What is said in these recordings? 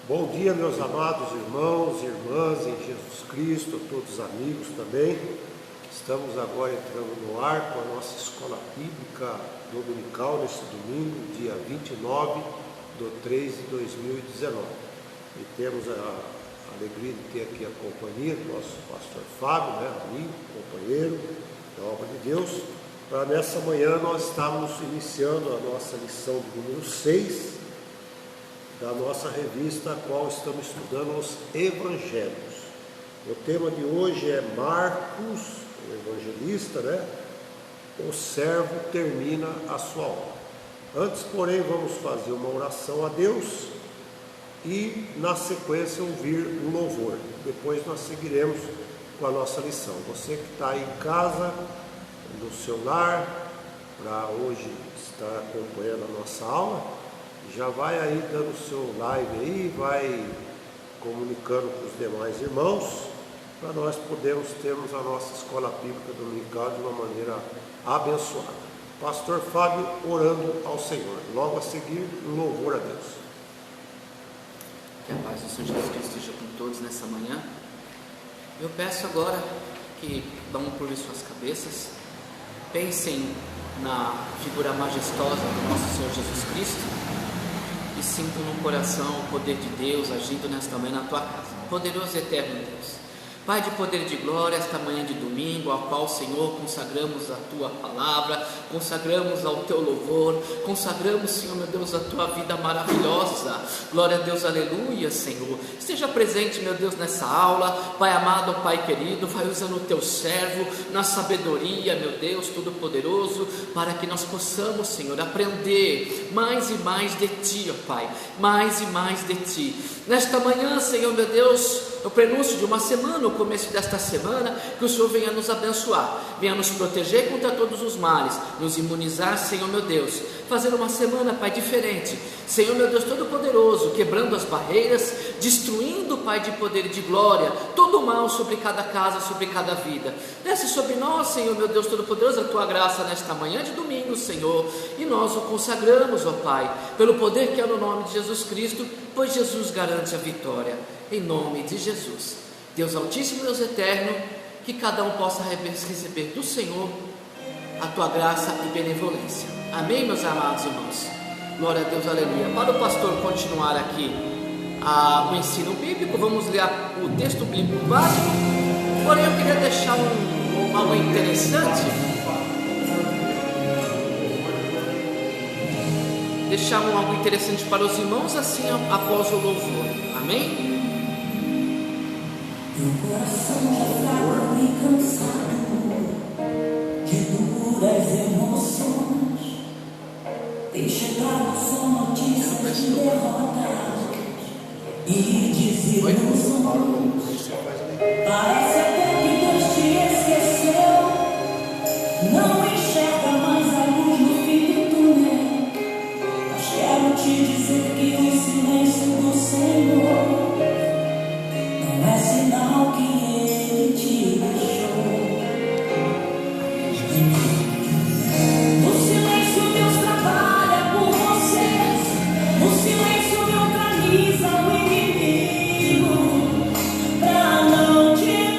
Bom dia, meus amados irmãos e irmãs em Jesus Cristo, todos amigos também. Estamos agora entrando no ar com a nossa escola bíblica dominical neste domingo, dia 29/3/2019. E temos a alegria de ter aqui a companhia do nosso pastor Fábio, amigo, companheiro da obra de Deus. Para nessa manhã nós estamos iniciando a nossa lição de número 6 da nossa revista, a qual estamos estudando os Evangelhos. O tema de hoje é Marcos, o evangelista, O servo termina a sua obra. Antes, porém, vamos fazer uma oração a Deus e, na sequência, ouvir um louvor. Depois nós seguiremos com a nossa lição. Você que está aí em casa, no seu lar, para hoje estar acompanhando a nossa aula, já vai aí dando o seu like aí, vai comunicando com os demais irmãos, para nós podermos termos a nossa escola bíblica dominical de uma maneira abençoada. Pastor Fábio orando ao Senhor, logo a seguir, um louvor a Deus. Que a paz do Senhor Jesus Cristo esteja com todos nessa manhã. Eu peço agora que vão por suas cabeças, pensem na figura majestosa do nosso Senhor Jesus Cristo e sintam no coração o poder de Deus agindo nesta manhã na tua casa. Poderoso e eterno Deus, Pai de poder e de glória, esta manhã de domingo, ao qual, Senhor, consagramos a Tua palavra, consagramos ao Teu louvor, consagramos, Senhor, meu Deus, a Tua vida maravilhosa. Glória a Deus, aleluia, Senhor. Esteja presente, meu Deus, nessa aula. Pai amado, Pai querido, vai usando o Teu servo na sabedoria, meu Deus, todo-poderoso, para que nós possamos, Senhor, aprender mais e mais de Ti, ó Pai, mais e mais de Ti. Nesta manhã, Senhor, meu Deus, o prenúncio de uma semana, o começo desta semana, que o Senhor venha nos abençoar, venha nos proteger contra todos os males, nos imunizar, Senhor meu Deus, fazer uma semana, Pai, diferente, Senhor meu Deus todo-poderoso, quebrando as barreiras, destruindo, Pai de poder e de glória, todo o mal sobre cada casa, sobre cada vida. Desce sobre nós, Senhor meu Deus todo-poderoso, a Tua graça nesta manhã de domingo, Senhor, e nós o consagramos, ó Pai, pelo poder que é no nome de Jesus Cristo, pois Jesus garante a vitória. Em nome de Jesus, Deus Altíssimo, Deus Eterno, que cada um possa receber do Senhor a Tua graça e benevolência. Amém, meus amados irmãos? Glória a Deus, aleluia. Para o pastor continuar aqui o ensino bíblico, vamos ler o texto bíblico básico. Porém, eu queria deixar algo interessante. Deixar algo interessante para os irmãos assim após o louvor. Amém? Meu coração já fraco e cansado de duras emoções. Tem chegado só notícias de derrotas e desilusões. Parece até que Deus te esqueceu, não enxerga mais a luz no fim do túnel. Mas quero te dizer que o silêncio do Senhor não é sinal que Ele te deixou. No silêncio Deus trabalha por vocês, no silêncio neutraliza o inimigo, pra não te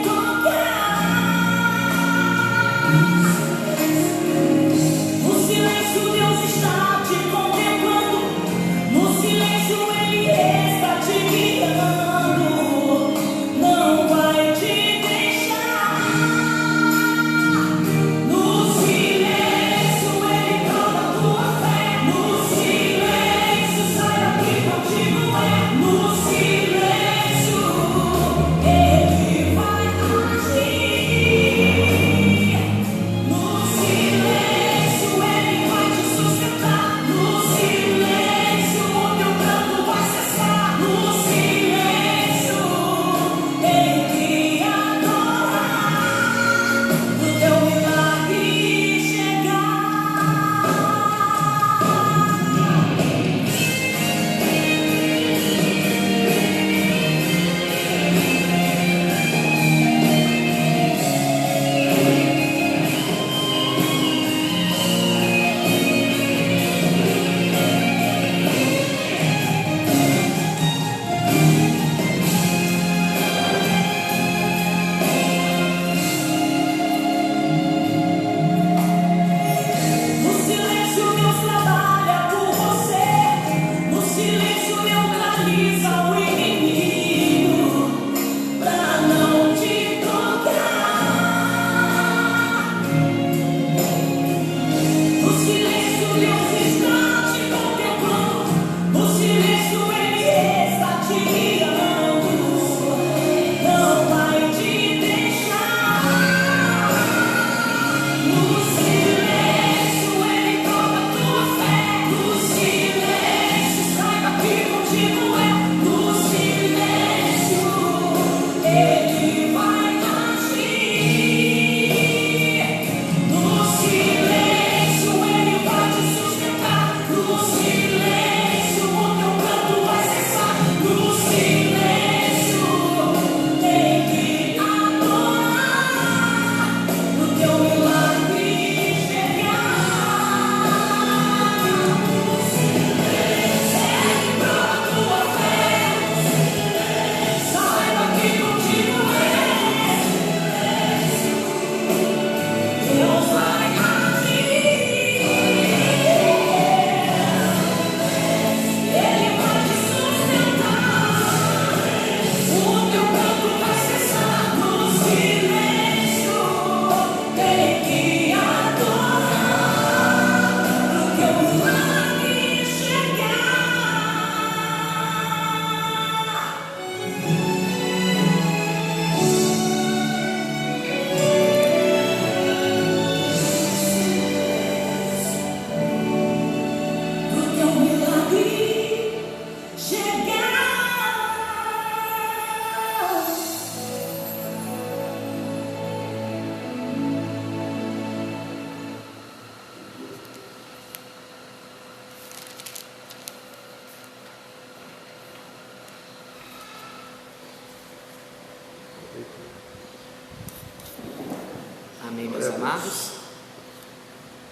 amados.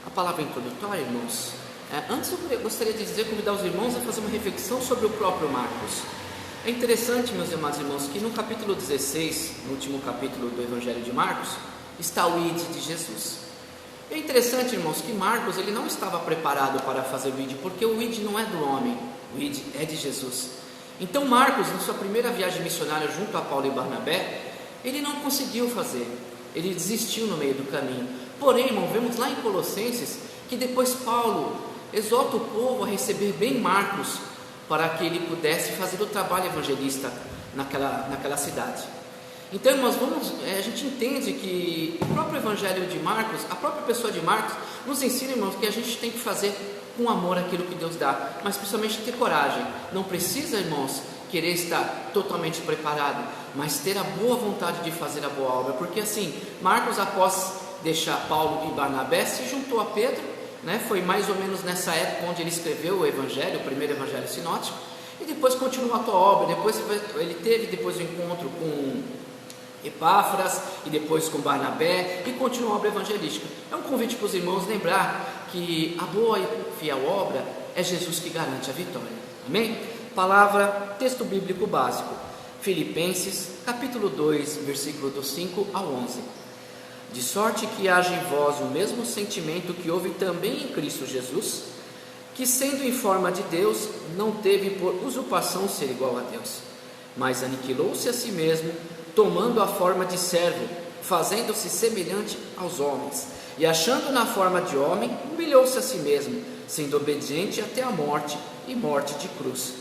A palavra introdutória, irmãos, antes eu gostaria de convidar os irmãos a fazer uma reflexão sobre o próprio Marcos. É interessante, meus amados irmãos, que no capítulo 16, no último capítulo do Evangelho de Marcos, está o ID de Jesus. É interessante, irmãos, que Marcos ele não estava preparado para fazer o ID, porque o ID não é do homem, o ID é de Jesus. Então Marcos, na sua primeira viagem missionária junto a Paulo e Barnabé, ele não conseguiu fazer, ele desistiu no meio do caminho. Porém, irmão, vemos lá em Colossenses que depois Paulo exorta o povo a receber bem Marcos, para que ele pudesse fazer o trabalho evangelista naquela cidade. Então, irmãos, a gente entende que o próprio Evangelho de Marcos, a própria pessoa de Marcos, nos ensina, irmãos, que a gente tem que fazer com amor aquilo que Deus dá, mas principalmente ter coragem. Não precisa, irmãos, querer estar totalmente preparado, mas ter a boa vontade de fazer a boa obra, porque assim, Marcos, após deixar Paulo e Barnabé, se juntou a Pedro, foi mais ou menos nessa época onde ele escreveu o Evangelho, o primeiro Evangelho sinótico, e depois continuou a tua obra. Depois ele teve depois o encontro com Epáfras e depois com Barnabé e continuou a obra evangelística. É um convite para os irmãos lembrar que a boa e fiel obra é Jesus que garante a vitória. Amém? Palavra, texto bíblico básico, Filipenses capítulo 2, versículo do 5 ao 11. De sorte que haja em vós o mesmo sentimento que houve também em Cristo Jesus, que sendo em forma de Deus, não teve por usurpação ser igual a Deus, mas aniquilou-se a si mesmo, tomando a forma de servo, fazendo-se semelhante aos homens, e achando na forma de homem, humilhou-se a si mesmo, sendo obediente até a morte, e morte de cruz.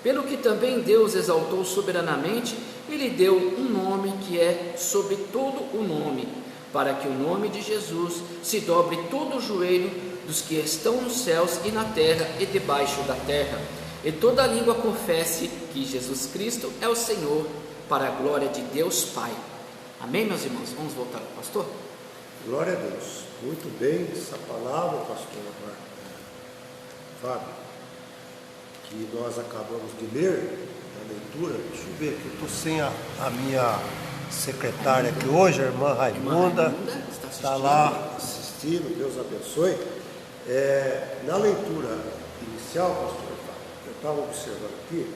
Pelo que também Deus exaltou soberanamente, e lhe deu um nome que é sobre todo o nome, para que o nome de Jesus se dobre todo o joelho dos que estão nos céus e na terra e debaixo da terra, e toda a língua confesse que Jesus Cristo é o Senhor, para a glória de Deus Pai. Amém, meus irmãos? Vamos voltar ao pastor? Glória a Deus. Muito bem essa palavra, pastor Fábio, que nós acabamos de ler, na leitura. Deixa eu ver aqui, eu estou sem a minha secretária aqui hoje, a irmã Raimunda está lá assistindo, Deus abençoe. Na leitura inicial, pastor Fábio, eu estava observando aqui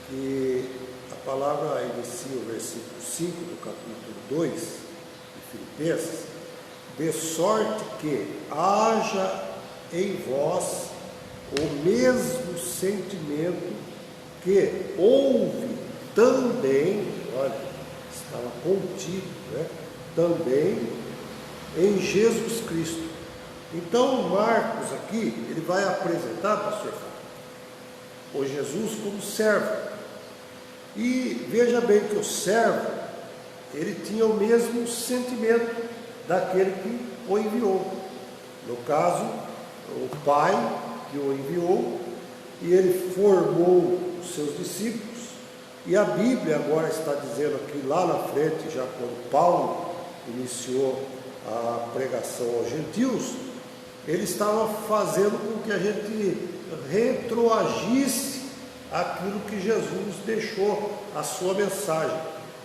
que a palavra inicia o versículo 5 do capítulo 2 de Filipenses, de sorte que haja em vós o mesmo sentimento que houve também, olha, estava contido, também em Jesus Cristo. Então Marcos aqui, ele vai apresentar, pastor Fábio, o Jesus como servo. E veja bem que o servo, ele tinha o mesmo sentimento daquele que o enviou. No caso, o Pai que o enviou, e ele formou os seus discípulos. E a Bíblia agora está dizendo aqui, lá na frente, já quando Paulo iniciou a pregação aos gentios, ele estava fazendo com que a gente retroagisse aquilo que Jesus deixou, a sua mensagem,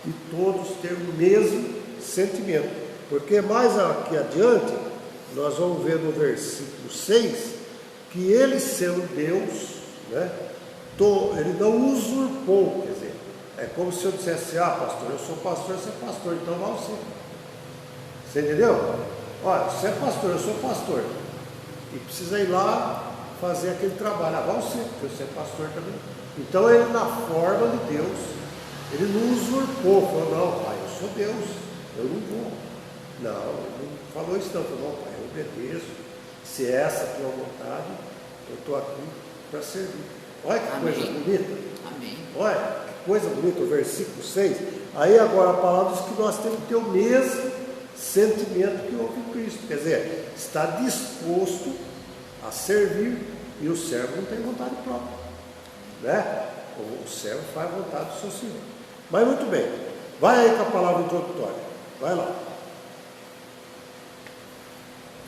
e todos ter o mesmo sentimento, porque mais aqui adiante, nós vamos ver no versículo 6, que ele sendo Deus, ele não usurpou, quer dizer, é como se eu dissesse, pastor, eu sou pastor, você é pastor, então vai você entendeu? Olha, você é pastor, eu sou pastor, e precisa ir lá fazer aquele trabalho, vai você, porque você é pastor também. Então ele, na forma de Deus, ele não usurpou, falou, não, pai, eu sou Deus, eu não vou. Não, ele não falou isso não, falou, não, pai, eu obedeço, se é essa a tua vontade, eu estou aqui para servir. Olha que Amém. Coisa bonita. Amém. Olha que coisa bonita, o versículo 6. Aí agora a palavra diz que nós temos que ter o mesmo sentimento que houve em Cristo, quer dizer, está disposto a servir, e o servo não tem vontade própria. O servo faz a vontade do seu Senhor. Mas muito bem, vai aí com a palavra introdutória, vai lá.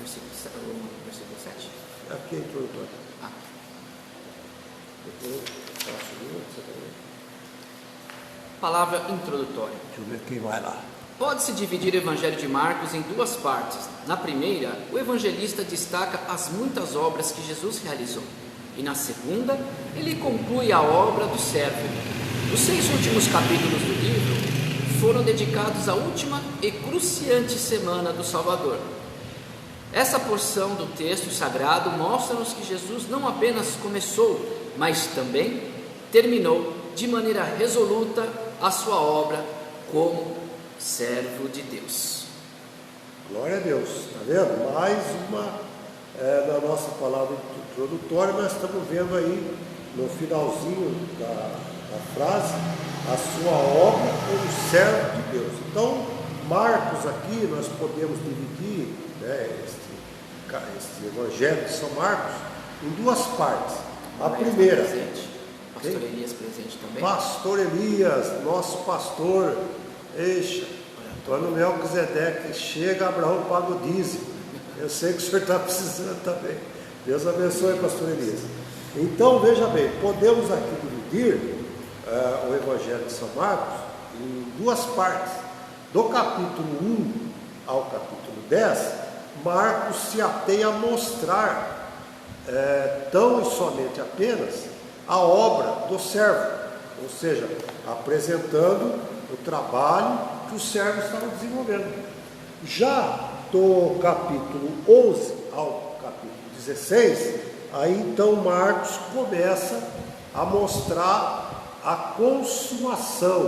Versículo 7. Aqui é introdutória. Depois eu faço você também. Palavra introdutória. Deixa eu ver quem vai lá. Pode-se dividir o Evangelho de Marcos em duas partes. Na primeira, o evangelista destaca as muitas obras que Jesus realizou. E na segunda, ele conclui a obra do servo. Os 6 últimos capítulos do livro foram dedicados à última e cruciante semana do Salvador. Essa porção do texto sagrado mostra-nos que Jesus não apenas começou, mas também terminou de maneira resoluta a sua obra como servo de Deus. Glória a Deus, está vendo? Mais uma, na nossa palavra introdutória, nós estamos vendo aí no finalzinho da frase, a sua obra como servo de Deus. Então, Marcos aqui, nós podemos dividir, né, este Evangelho de São Marcos em duas partes. A primeira, Pastor Elias presente também. Pastor Elias, nosso pastor, Antônio Melquisedeque, chega, Abraão paga o dízimo. Eu sei que o senhor está precisando também. Deus abençoe, pastor Elias. Então, veja bem, podemos aqui dividir o Evangelho de São Marcos em duas partes. Do capítulo 1 ao capítulo 10, Marcos se atenha a mostrar tão e somente apenas a obra do servo, ou seja, apresentando o trabalho que o servo estava desenvolvendo. Já do capítulo 11 ao capítulo 16, aí então Marcos começa a mostrar a consumação,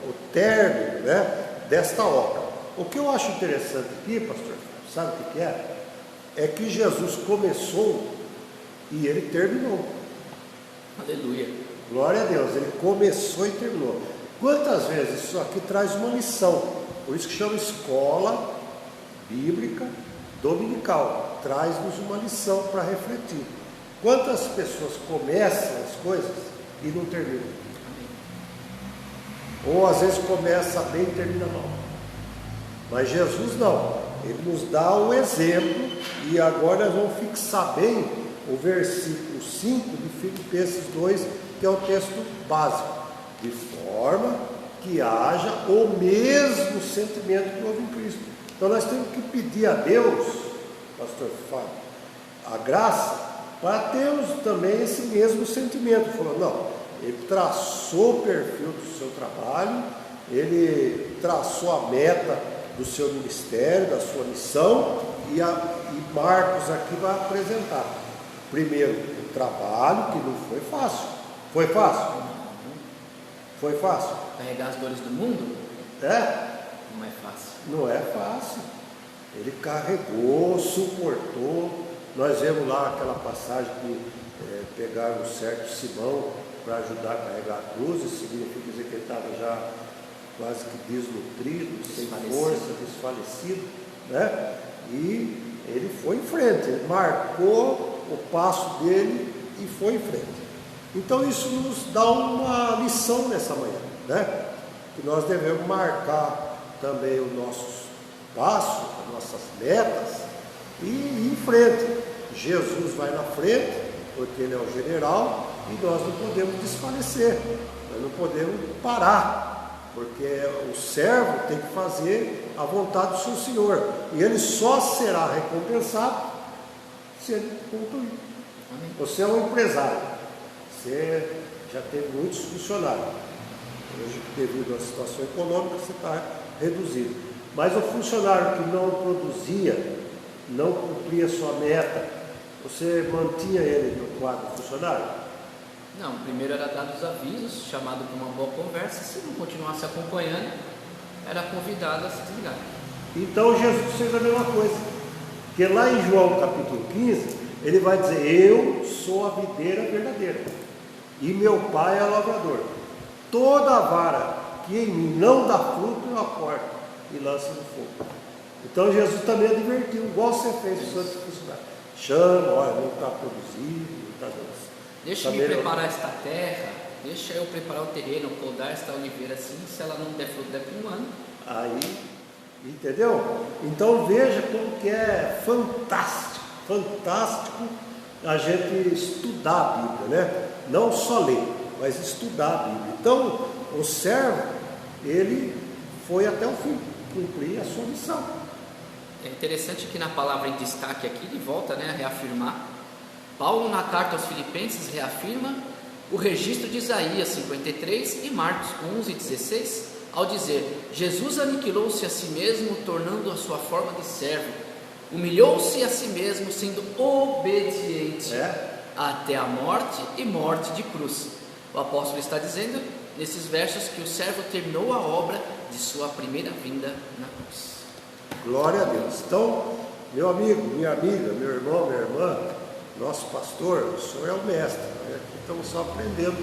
o término, né, desta obra. O que eu acho interessante aqui, pastor, sabe o que é? É que Jesus começou e ele terminou. Aleluia. Glória a Deus, ele começou e terminou. Quantas vezes isso aqui traz uma lição? Por isso que chama escola bíblica dominical. Traz-nos uma lição para refletir. Quantas pessoas começam as coisas e não terminam? Ou às vezes começa bem e termina mal. Mas Jesus não. Ele nos dá um exemplo. E agora nós vamos fixar bem o versículo 5 de Filipenses 2, que é o texto básico. De forma que haja o mesmo sentimento que houve em Cristo. Então nós temos que pedir a Deus, pastor Fábio, a graça, para termos também esse mesmo sentimento. Falou, não, ele traçou o perfil do seu trabalho, ele traçou a meta do seu ministério, da sua missão, e Marcos aqui vai apresentar. Primeiro, o trabalho, que não foi fácil. Foi fácil? Foi fácil? Carregar as dores do mundo? Não é fácil. Não é fácil. Ele carregou, suportou. Nós vemos lá aquela passagem que pegaram um certo Simão para ajudar a carregar a cruz. Isso significa dizer que ele estava já quase que desnutrido, sem força, desfalecido, né? E ele foi em frente, ele marcou o passo dele e foi em frente. Então isso nos dá uma lição nessa manhã, né? Que nós devemos marcar também os nossos passos, as nossas metas e ir em frente. Jesus vai na frente, porque ele é o general, e nós não podemos desfalecer, nós não podemos parar, porque o servo tem que fazer a vontade do seu Senhor, e ele só será recompensado se ele concluir. Amém. Você é um empresário, você já teve muitos funcionários, hoje devido à situação econômica você está reduzido, mas o funcionário que não produzia, não cumpria sua meta, você mantinha ele no quadro funcionário? Não, primeiro era dado os avisos, chamado para uma boa conversa. Se não continuasse acompanhando, era convidado a se desligar. Então Jesus fez a mesma coisa, porque lá em João capítulo 15, ele vai dizer, eu sou a videira verdadeira, e meu pai é o lavrador. Toda vara que em mim não dá fruto, eu a corto e lanço no fogo. Então Jesus também advertiu, igual você fez o Santo Funcionário. Chama, olha, não está produzindo, não está dando. Deixa-me preparar esta terra, deixa eu preparar o terreno, podar esta oliveira assim, se ela não der fruto daqui a um ano. Aí, entendeu? Então veja como que é fantástico, fantástico a gente estudar a Bíblia, né? Não só ler, mas estudar a Bíblia. Então, o servo, ele foi até o fim, cumprir a sua missão. É interessante que na palavra em destaque aqui, ele volta, a reafirmar. Paulo, na carta aos Filipenses, reafirma o registro de Isaías 53 e Marcos 11:16, ao dizer: Jesus aniquilou-se a si mesmo, tornando a sua forma de servo, humilhou-se a si mesmo, sendo obediente até a morte e morte de cruz. O apóstolo está dizendo nesses versos que o servo terminou a obra de sua primeira vinda na cruz. Glória a Deus. Então, meu amigo, minha amiga, meu irmão, minha irmã, nosso pastor, o senhor é o mestre, né? Aqui estamos só aprendendo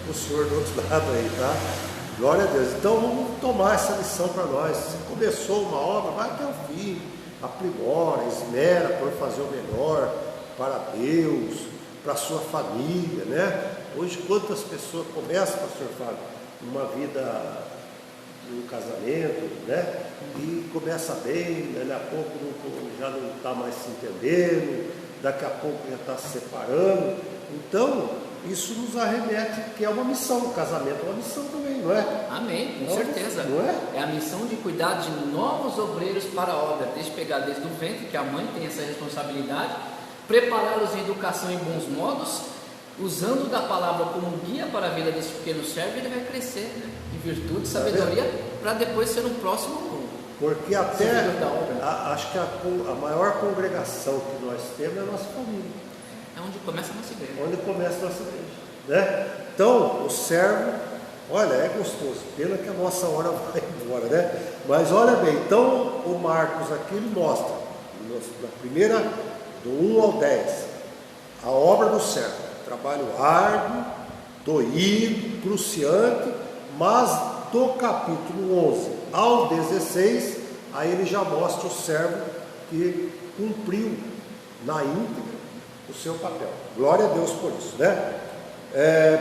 o senhor do outro lado aí, tá? Glória a Deus. Então vamos tomar essa lição para nós. Se começou uma obra, vai até o fim, aprimora, esmera por fazer o melhor para Deus, para a sua família, né? Hoje quantas pessoas começam, pastor Fábio, uma vida, um casamento, né? E começa bem, daqui a pouco já não está mais se entendendo, daqui a pouco já está se separando. Então, isso nos arremete que é uma missão. O casamento é uma missão também, não é? Amém, com certeza. Não é? É a missão de cuidar de novos obreiros para a obra, desde pegar desde o ventre, que a mãe tem essa responsabilidade, prepará-los em educação e bons modos, usando da palavra como guia para a vida desse pequeno servo, ele vai crescer, em virtude, sabedoria, para depois ser um próximo. Porque até acho que a maior congregação que nós temos é a nossa família. É onde começa a nossa igreja. Onde começa a nossa igreja, né? Então, o servo, olha, é gostoso. Pena que a nossa hora vai embora, né? Mas olha bem, então o Marcos aqui ele mostra, na primeira, do 1 ao 10, a obra do servo. Trabalho árduo, doído, cruciante, mas do capítulo 11 ao 16, aí ele já mostra o servo que cumpriu na íntegra o seu papel. Glória a Deus por isso, né?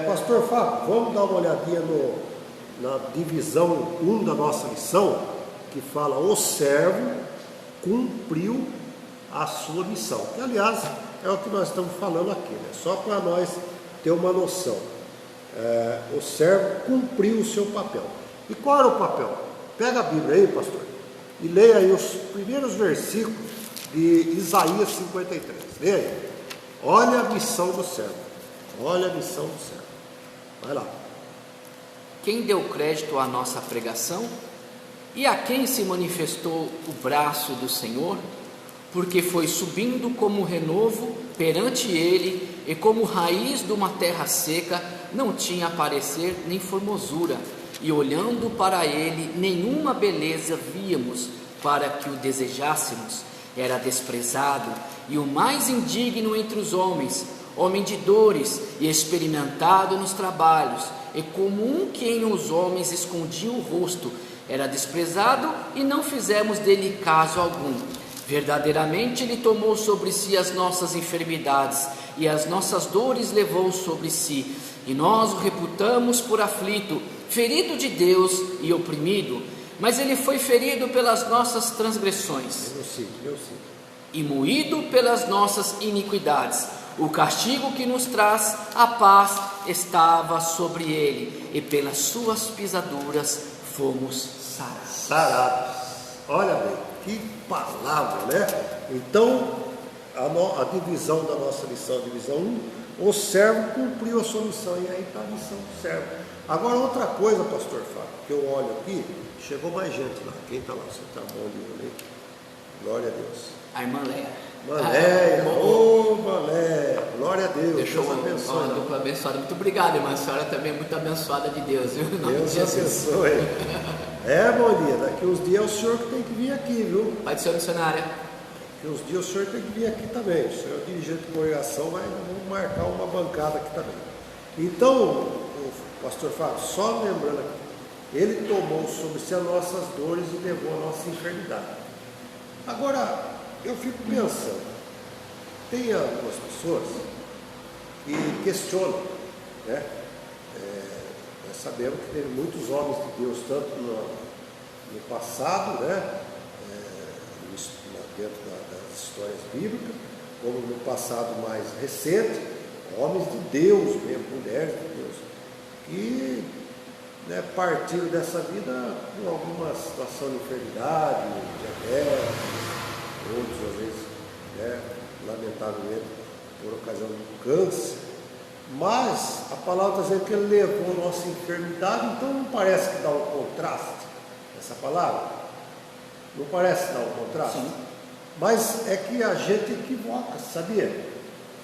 Pastor Fábio, vamos dar uma olhadinha na divisão 1 da nossa lição, que fala: o servo cumpriu a sua missão. Que, aliás, é o que nós estamos falando aqui, né? Só para nós ter uma noção. O servo cumpriu o seu papel. E qual era o papel? Pega a Bíblia aí, pastor, e leia aí os primeiros versículos de Isaías 53. Leia aí. Olha a missão do servo. Olha a missão do servo. Vai lá. Quem deu crédito à nossa pregação? E a quem se manifestou o braço do Senhor? Porque foi subindo como renovo perante ele, e como raiz de uma terra seca, não tinha parecer nem formosura, e olhando para ele, nenhuma beleza víamos para que o desejássemos. Era desprezado e o mais indigno entre os homens, homem de dores e experimentado nos trabalhos, e como um que em os homens escondia o rosto, era desprezado e não fizemos dele caso algum. Verdadeiramente ele tomou sobre si as nossas enfermidades e as nossas dores levou sobre si, e nós o reputamos por aflito, ferido de Deus e oprimido. Mas ele foi ferido pelas nossas transgressões e moído pelas nossas iniquidades. O castigo que nos traz a paz estava sobre ele, e pelas suas pisaduras fomos sarados. Olha bem, que palavra, né? Então, a divisão da nossa lição, divisão 1, o servo cumpriu a sua missão, e aí está a missão do servo. Agora, outra coisa, pastor Fábio, que eu olho aqui, chegou mais gente lá. Quem está lá? Você está bom de olho aí? Glória a Deus. A irmã Leia. Maléia, ô Maléia, glória a Deus. Deixou Deus abençoe. uma dupla abençoada. Muito obrigado, irmã. A senhora também é muito abençoada de Deus, viu? Deus abençoe. Maria, daqui uns dias é o senhor que tem que vir aqui, viu? Pai do senhor missionária. Daqui uns dias o senhor tem que vir aqui também. O senhor é dirigente de congregação, mas vamos marcar uma bancada aqui também. Então, o pastor Fábio, só lembrando aqui, ele tomou sobre si as nossas dores e levou a nossa enfermidade. Agora, eu fico pensando, tem algumas pessoas que questionam, né? Nós sabemos que teve muitos homens de Deus, tanto no passado, né? Dentro das histórias bíblicas, como no passado mais recente, homens de Deus mesmo, mulheres de Deus, que né, partiram dessa vida por alguma situação de enfermidade, diabetes, outros às vezes, né, lamentavelmente, por ocasião do câncer. Mas a palavra está dizendo que ele levou a nossa enfermidade, então não parece que dá um contraste essa palavra? Não parece dar um contraste? Sim. Mas é que a gente equivoca, sabia?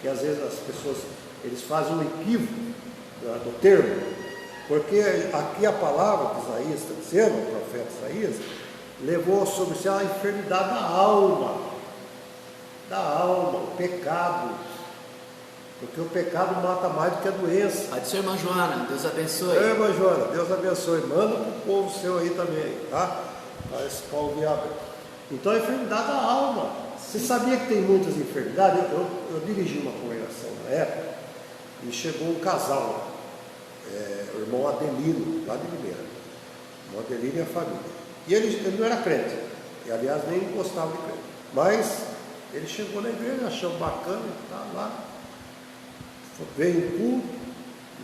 Que às vezes as pessoas, eles fazem um equívoco do termo, porque aqui a palavra que Isaías está dizendo, o profeta Isaías, levou sobre si a enfermidade da alma, o pecado, porque o pecado mata mais do que a doença. Pai do seu irmã Joana, Deus abençoe. Irmã Joana, Deus abençoe, manda para o povo seu aí também, tá? Para esse Paulo Viável. Então a enfermidade da alma. Você sabia que tem muitas enfermidades? Eu dirigi uma congregação na época e chegou um casal, o irmão Adelino, lá de Limeira. O irmão Adelino e a família. E ele não era crente, e aliás nem gostava de crente. Mas ele chegou na igreja, achou bacana, tá lá. Veio no culto,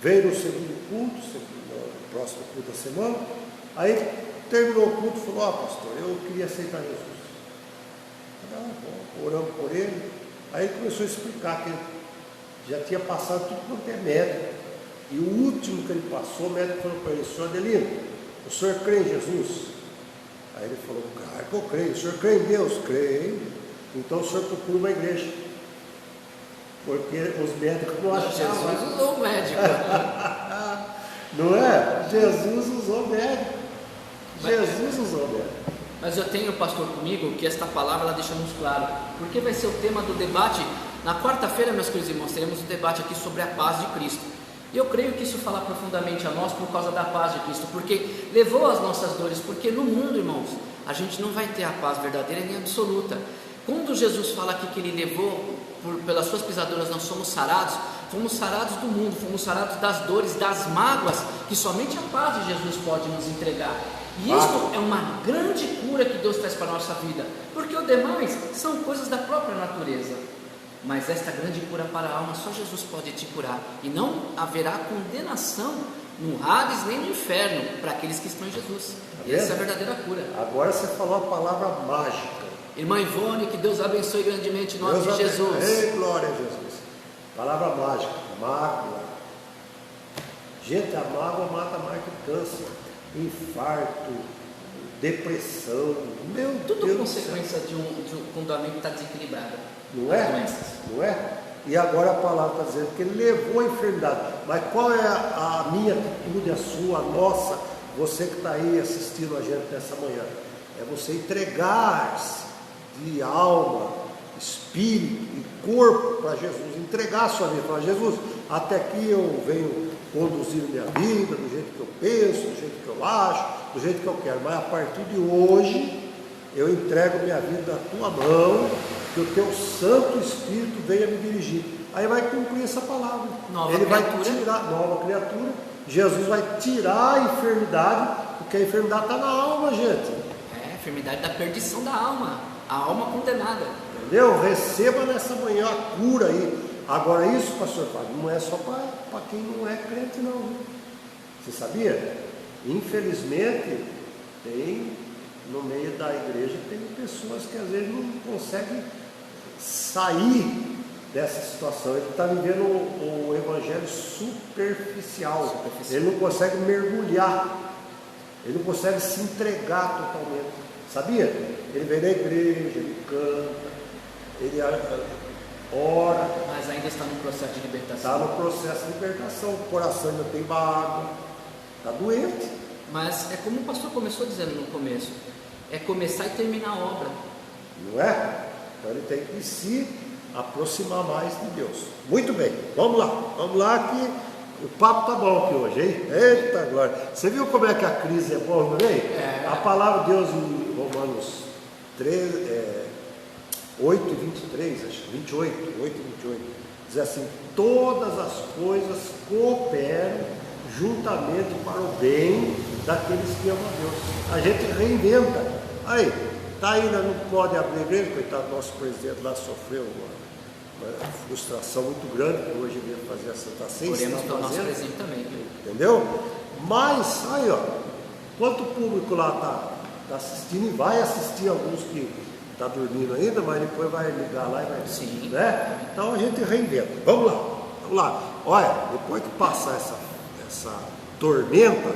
veio no segundo culto, no próximo culto da semana. Aí terminou o culto e falou: pastor, eu queria aceitar Jesus. Oramos por ele. Aí ele começou a explicar que ele já tinha passado tudo quanto é médico. E o último que ele passou, o médico falou para ele: senhor Adelino, o senhor crê em Jesus? Aí ele falou: cara, eu creio. O senhor crê em Deus? Creio. Então o senhor procura uma igreja, porque os médicos não achavam. Jesus usou o médico. Não é? Jesus usou o médico. Jesus usou o médico. Mas eu tenho, pastor, comigo que esta palavra ela deixa muito claro, porque vai ser o tema do debate. Na quarta-feira, meus queridos irmãos, teremos um debate aqui sobre a paz de Cristo. E eu creio que isso fala profundamente a nós por causa da paz de Cristo, porque levou as nossas dores, porque no mundo, irmãos, a gente não vai ter a paz verdadeira nem absoluta. Quando Jesus fala aqui que ele levou, pelas suas pisaduras nós somos sarados, fomos sarados do mundo, fomos sarados das dores, das mágoas, que somente a paz de Jesus pode nos entregar. E isso é uma grande cura que Deus traz para a nossa vida, porque o demais são coisas da própria natureza. Mas esta grande cura para a alma, só Jesus pode te curar, e não haverá condenação no Hades nem no inferno para aqueles que estão em Jesus. Essa é a verdadeira cura. Agora você falou a palavra mágica. Irmã Ivone, que Deus abençoe grandemente em nome de Jesus. Ei, glória a Jesus. Palavra mágica, mágoa. Gente, a mágoa mata mais que câncer, infarto, depressão. Meu Tudo Deus, consequência de quando a mente está desequilibrada. Não é? Não é? E agora a palavra está dizendo que ele levou a enfermidade. Mas qual é a minha atitude, a sua, a nossa? Você que está aí assistindo a gente nessa manhã. É você entregar-se de alma, espírito e corpo para Jesus. Entregar a sua vida. Falar: Jesus, até aqui eu venho conduzir minha vida do jeito que eu penso, do jeito que eu acho, do jeito que eu quero. Mas a partir de hoje eu entrego minha vida na tua mão, que o teu Santo Espírito venha me dirigir. Aí vai cumprir essa palavra. Ele vai tirar, nova criatura. Jesus vai tirar a enfermidade, porque a enfermidade está na alma, gente. É, a enfermidade da perdição da alma, a alma condenada. Entendeu? Receba nessa manhã a cura aí. Agora isso, pastor Fábio, não é só para quem não é crente não. Você sabia? Infelizmente, tem no meio da igreja, tem pessoas que às vezes não conseguem sair dessa situação. Ele está vivendo o evangelho superficial. Ele não consegue mergulhar, ele não consegue se entregar totalmente. Sabia? Ele vem na igreja, ele canta, ele ora, mas ainda está no processo de libertação. Está no processo de libertação. O coração ainda tem mágoa, está doente. Mas é como o pastor começou dizendo no começo, é começar e terminar a obra. Não é? Então ele tem que se aproximar mais de Deus. Muito bem, vamos lá que o papo tá bom aqui hoje, hein? Eita glória! Você viu como é que a crise é boa, não é? A palavra de Deus em Romanos 8 e 23, acho, 28, 8 e 28, diz assim: todas as coisas cooperam juntamente para o bem daqueles que amam a Deus. A gente reinventa. Aí, tá ainda não pode abrir a igreja, coitado, nosso presidente lá sofreu uma frustração muito grande, que hoje ele ia fazer a Santa Ceia. Oremos pelo nosso presidente também, viu? Entendeu? Mas, aí ó, quanto público lá está assistindo, e vai assistir alguns que está dormindo ainda, mas depois vai ligar lá e vai assistir, né? Então a gente reinventa. Vamos lá. Olha, depois que passar essa tormenta,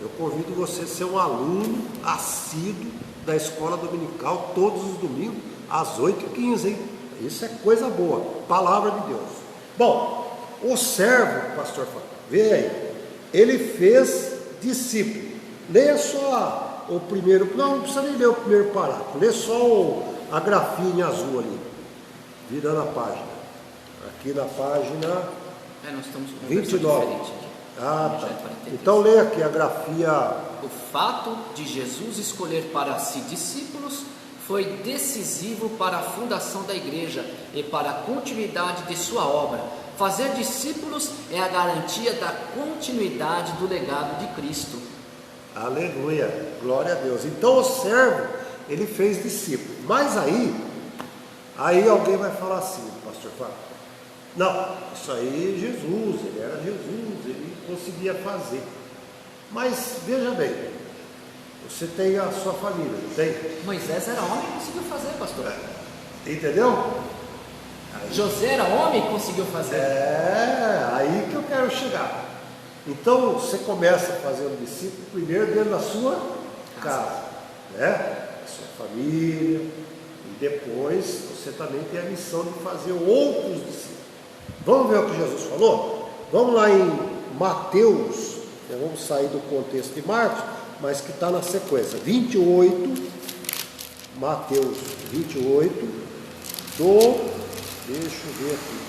eu convido você a ser um aluno assíduo da escola dominical todos os domingos, às 8h15, hein? Isso é coisa boa, palavra de Deus. Bom, o servo, pastor Fábio, vê aí, ele fez discípulo. Leia só o primeiro, não precisa nem ler o primeiro parágrafo, lê só a grafinha azul ali, virando a página. Aqui na página nós estamos com 29. Diferente aqui. Tá. Então leia aqui a grafia. O fato de Jesus escolher para si discípulos foi decisivo para a fundação da igreja e para a continuidade de sua obra. Fazer discípulos é a garantia da continuidade do legado de Cristo. Aleluia, glória a Deus. Então o servo, ele fez discípulo. Mas aí alguém vai falar assim, pastor Fábio, não, isso aí é Jesus, ele era Jesus, ele conseguia fazer. Mas veja bem, você tem a sua família, não tem? Moisés era homem e conseguiu fazer, pastor. Entendeu? José era homem e conseguiu fazer. Aí que eu quero chegar. Então você começa fazendo discípulo primeiro dentro da sua casa, né? A sua família, e depois você também tem a missão de fazer outros discípulos. Vamos ver o que Jesus falou? Vamos lá em Mateus, vamos sair do contexto de Marcos, mas que está na sequência, 28, Mateus 28, deixa eu ver aqui,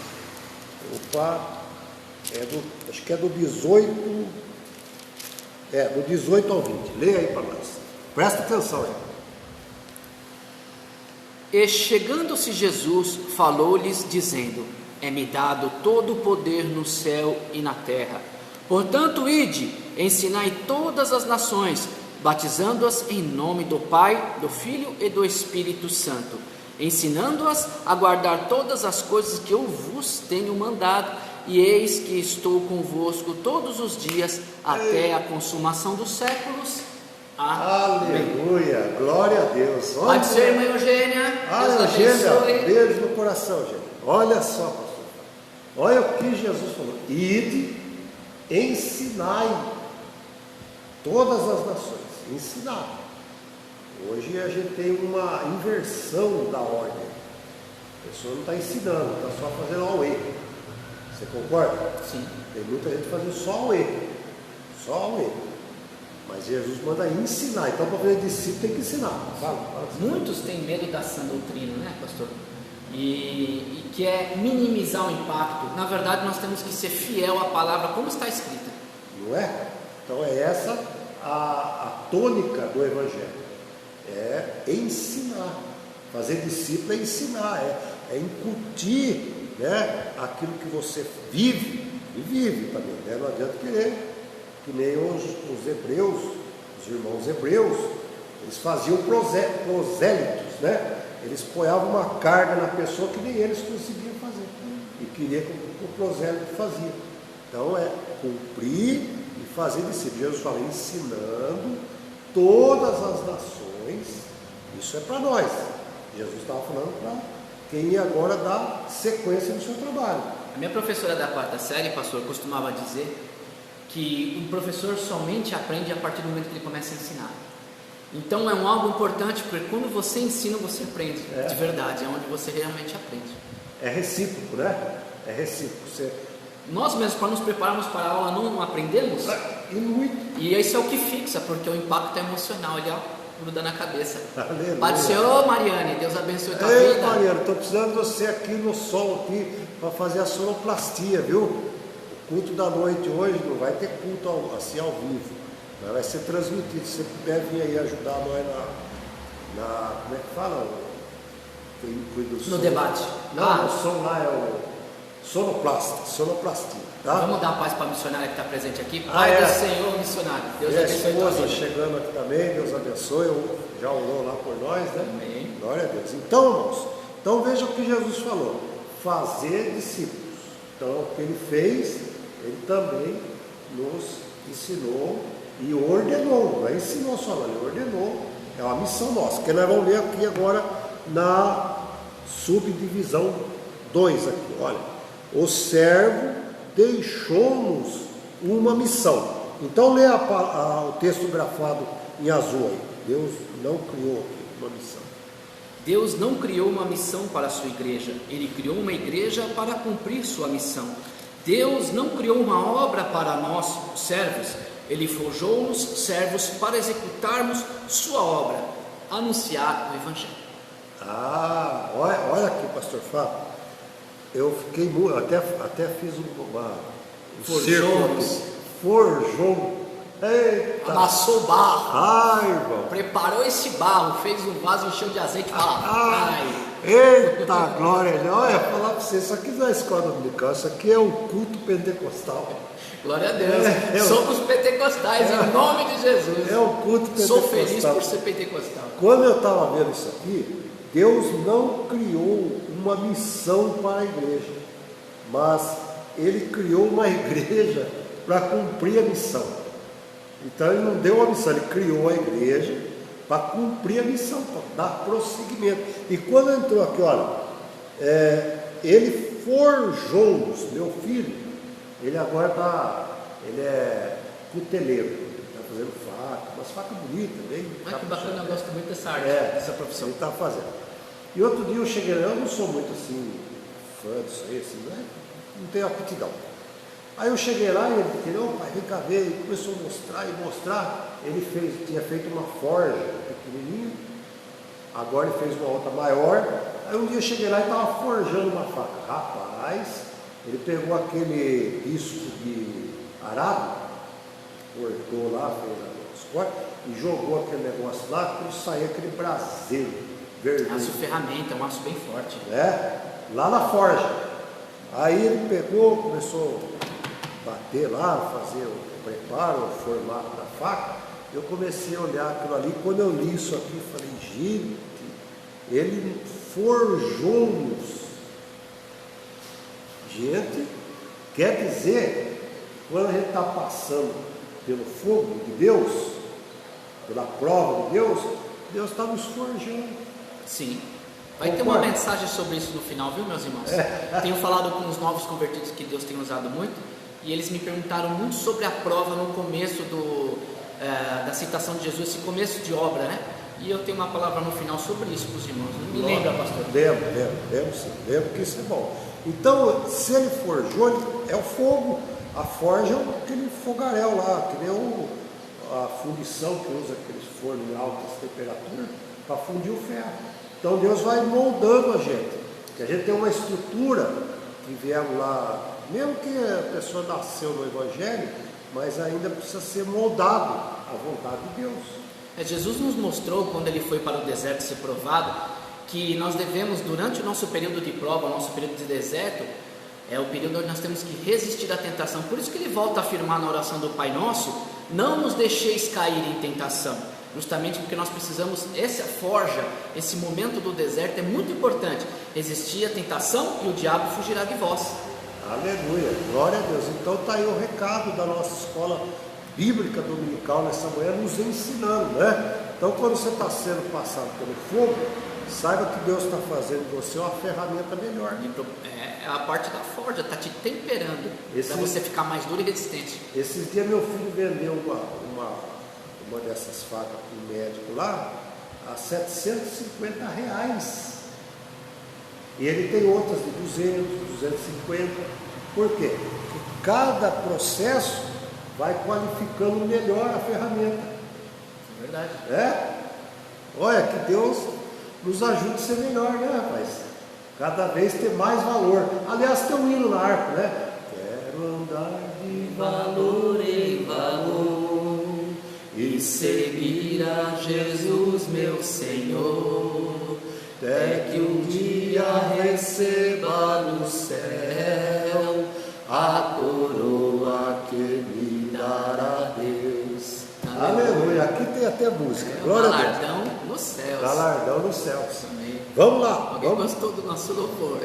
acho que é do 18, do 18 ao 20, leia aí para nós, presta atenção aí. E chegando-se Jesus, falou-lhes dizendo: é-me dado todo o poder no céu e na terra. Portanto, ide, ensinai todas as nações, batizando-as em nome do Pai, do Filho e do Espírito Santo, ensinando-as a guardar todas as coisas que eu vos tenho mandado, e eis que estou convosco todos os dias, até a consumação dos séculos. Aleluia, glória a Deus. Pode ser, irmã Eugênia. Eugênia, beijo no coração, Eugênia. Olha só, pastor, olha o que Jesus falou: ide, ensinai todas as nações. Ensinar. Hoje a gente tem uma inversão da ordem. A pessoa não está ensinando, está só fazendo auê. Você concorda? Sim. Tem muita gente fazendo só auê. Só auê. Mas Jesus manda ensinar. Então, para fazer discípulo tem que ensinar. Fala. Muitos têm medo da sã doutrina, né, pastor? E quer minimizar o impacto. Na verdade, nós temos que ser fiel à palavra como está escrita. Não é? Então é essa a tônica do Evangelho. É ensinar. Fazer discípulo é ensinar, é incutir, né, aquilo que você vive, e vive também, né? Não adianta querer, que nem os hebreus, os irmãos hebreus, eles faziam prosélitos, né? Eles põavam uma carga na pessoa que nem eles conseguiam fazer, e queria que o prosélito fazia. Então é cumprir e fazer discípulo. Jesus fala, ensinando todas as nações. Isso é para nós. Jesus estava falando para quem ia agora dar sequência no seu trabalho. A minha professora da quarta série, pastor, costumava dizer que um professor somente aprende a partir do momento que ele começa a ensinar. Então é algo importante, porque quando você ensina, você aprende. De verdade, é onde você realmente aprende. É recíproco, né? É recíproco. Nós mesmos, para nos prepararmos para a aula, não aprendemos? E muito. E isso é o que fixa, porque o impacto é emocional, ele gruda na cabeça. Aleluia. Pode ser, ô Mariane, Deus abençoe a tua Ei, vida. Mariane, estou precisando de você aqui no sol aqui para fazer a sonoplastia, viu? O culto da noite hoje não vai ter culto assim ao vivo, mas vai ser transmitido. Se você puder vir aí ajudar nós na como é que fala? Quem cuida do som? No debate. Não, o som lá é o sonoplastia, tá? Vamos dar uma paz para a missionária que está presente aqui. Pai do Senhor, missionário. Deus abençoe a tua esposa vida. chegando aqui também, Deus abençoe, já orou lá por nós, né? Amém. Glória a Deus. Então, irmãos, veja o que Jesus falou: fazer discípulos. Então, o que ele fez, ele também nos ensinou e ordenou, não é ensinou só, não, ele ordenou, é uma missão nossa, que nós vamos ler aqui agora na subdivisão 2 aqui, olha, o servo deixou-nos uma missão. Então lê o texto grafado em azul aí, Deus não criou aqui uma missão. Deus não criou uma missão para a sua igreja, Ele criou uma igreja para cumprir sua missão. Deus não criou uma obra para nós, servos, Ele forjou-nos servos para executarmos sua obra, anunciar o Evangelho. Olha aqui, pastor Fábio, eu fiquei muito, até fiz forjou. Eita. Amassou barro. Ai, irmão. Preparou esse barro, fez um vaso, encheu de azeite e fala, ai. Eita, glória. Olha, falar para você, isso aqui não é escola dominical, isso aqui é o culto pentecostal. Glória a Deus. Somos pentecostais, em nome de Jesus. É o culto pentecostal. Sou feliz por ser pentecostal. Quando eu estava vendo isso aqui, Deus não criou uma missão para a igreja, mas Ele criou uma igreja para cumprir a missão. Então Ele não deu uma missão, Ele criou a igreja para cumprir a missão, para dar prosseguimento. E quando entrou aqui, olha, Ele forjou-nos, meu filho, ele agora ele é cuteleiro, está fazendo faca, umas facas bonitas, bem. Que bacana, eu gosto muito dessa arte, dessa profissão. Ele está fazendo. E outro dia eu cheguei lá, eu não sou muito assim, fã disso aí, assim, né? Não tenho aptidão. Aí eu cheguei lá e ele queria, pai, vem cá ver, e começou a mostrar, ele tinha feito uma forja pequenininha, agora ele fez uma outra maior. Aí um dia eu cheguei lá e estava forjando uma faca. Rapaz, ele pegou aquele disco de arado, cortou lá, fez as cortes, e jogou aquele negócio lá, que saía aquele braseiro vermelho. Aço ferramenta, um aço bem forte. Lá na forja. Aí ele pegou, começou a bater lá, fazer o preparo, o formato da faca. Eu comecei a olhar aquilo ali. Quando eu li isso aqui, falei, gente, ele forjou-nos. Gente, quer dizer, quando a gente está passando pelo fogo de Deus, pela prova de Deus, Deus está nos forjando. Sim. Vai ter uma mensagem sobre isso no final, viu, meus irmãos? Tenho falado com os novos convertidos que Deus tem usado muito, e eles me perguntaram muito sobre a prova no começo da citação de Jesus, esse começo de obra, né? E eu tenho uma palavra no final sobre isso para os irmãos. Me lembra, pastor? Lembro sim, lembro que isso é bom. Então, se ele forjou, é o fogo. A forja é aquele fogaréu lá, que nem a fundição que usa aqueles fornos em altas temperaturas para fundir o ferro. Então Deus vai moldando a gente, que a gente tem uma estrutura que viemos lá, mesmo que a pessoa nasceu no Evangelho, mas ainda precisa ser moldado à vontade de Deus. Jesus nos mostrou, quando Ele foi para o deserto ser provado, que nós devemos, durante o nosso período de prova, o nosso período de deserto, é o período onde nós temos que resistir à tentação. Por isso que Ele volta a afirmar na oração do Pai Nosso, não nos deixeis cair em tentação. Justamente porque nós precisamos, essa forja, esse momento do deserto é muito importante. Resistir à tentação e o diabo fugirá de vós. Aleluia, glória a Deus. Então está aí o recado da nossa escola bíblica dominical nessa manhã, nos ensinando, né? Então quando você está sendo passado pelo fogo, saiba que Deus está fazendo de você uma ferramenta melhor. É a parte da forja, está te temperando para você ficar mais duro e resistente. Esses dias meu filho vendeu uma dessas facas para o médico lá a R$750. E ele tem outras de 200, 250. Por quê? Porque cada processo vai qualificando melhor a ferramenta. É verdade. Olha, que Deus nos ajude a ser melhor, né, rapaz? Cada vez ter mais valor. Aliás, tem um hino na harpa, né? Quero andar de valor em valor e seguir a Jesus, meu Senhor, até que um dia receba no céu a coroa que me dará Deus. Aleluia, aqui tem até música. Glória a Deus. Galardão nos céus. Galardão nos céus. Amém. Vamos lá. Alguém gostou do nosso louvor?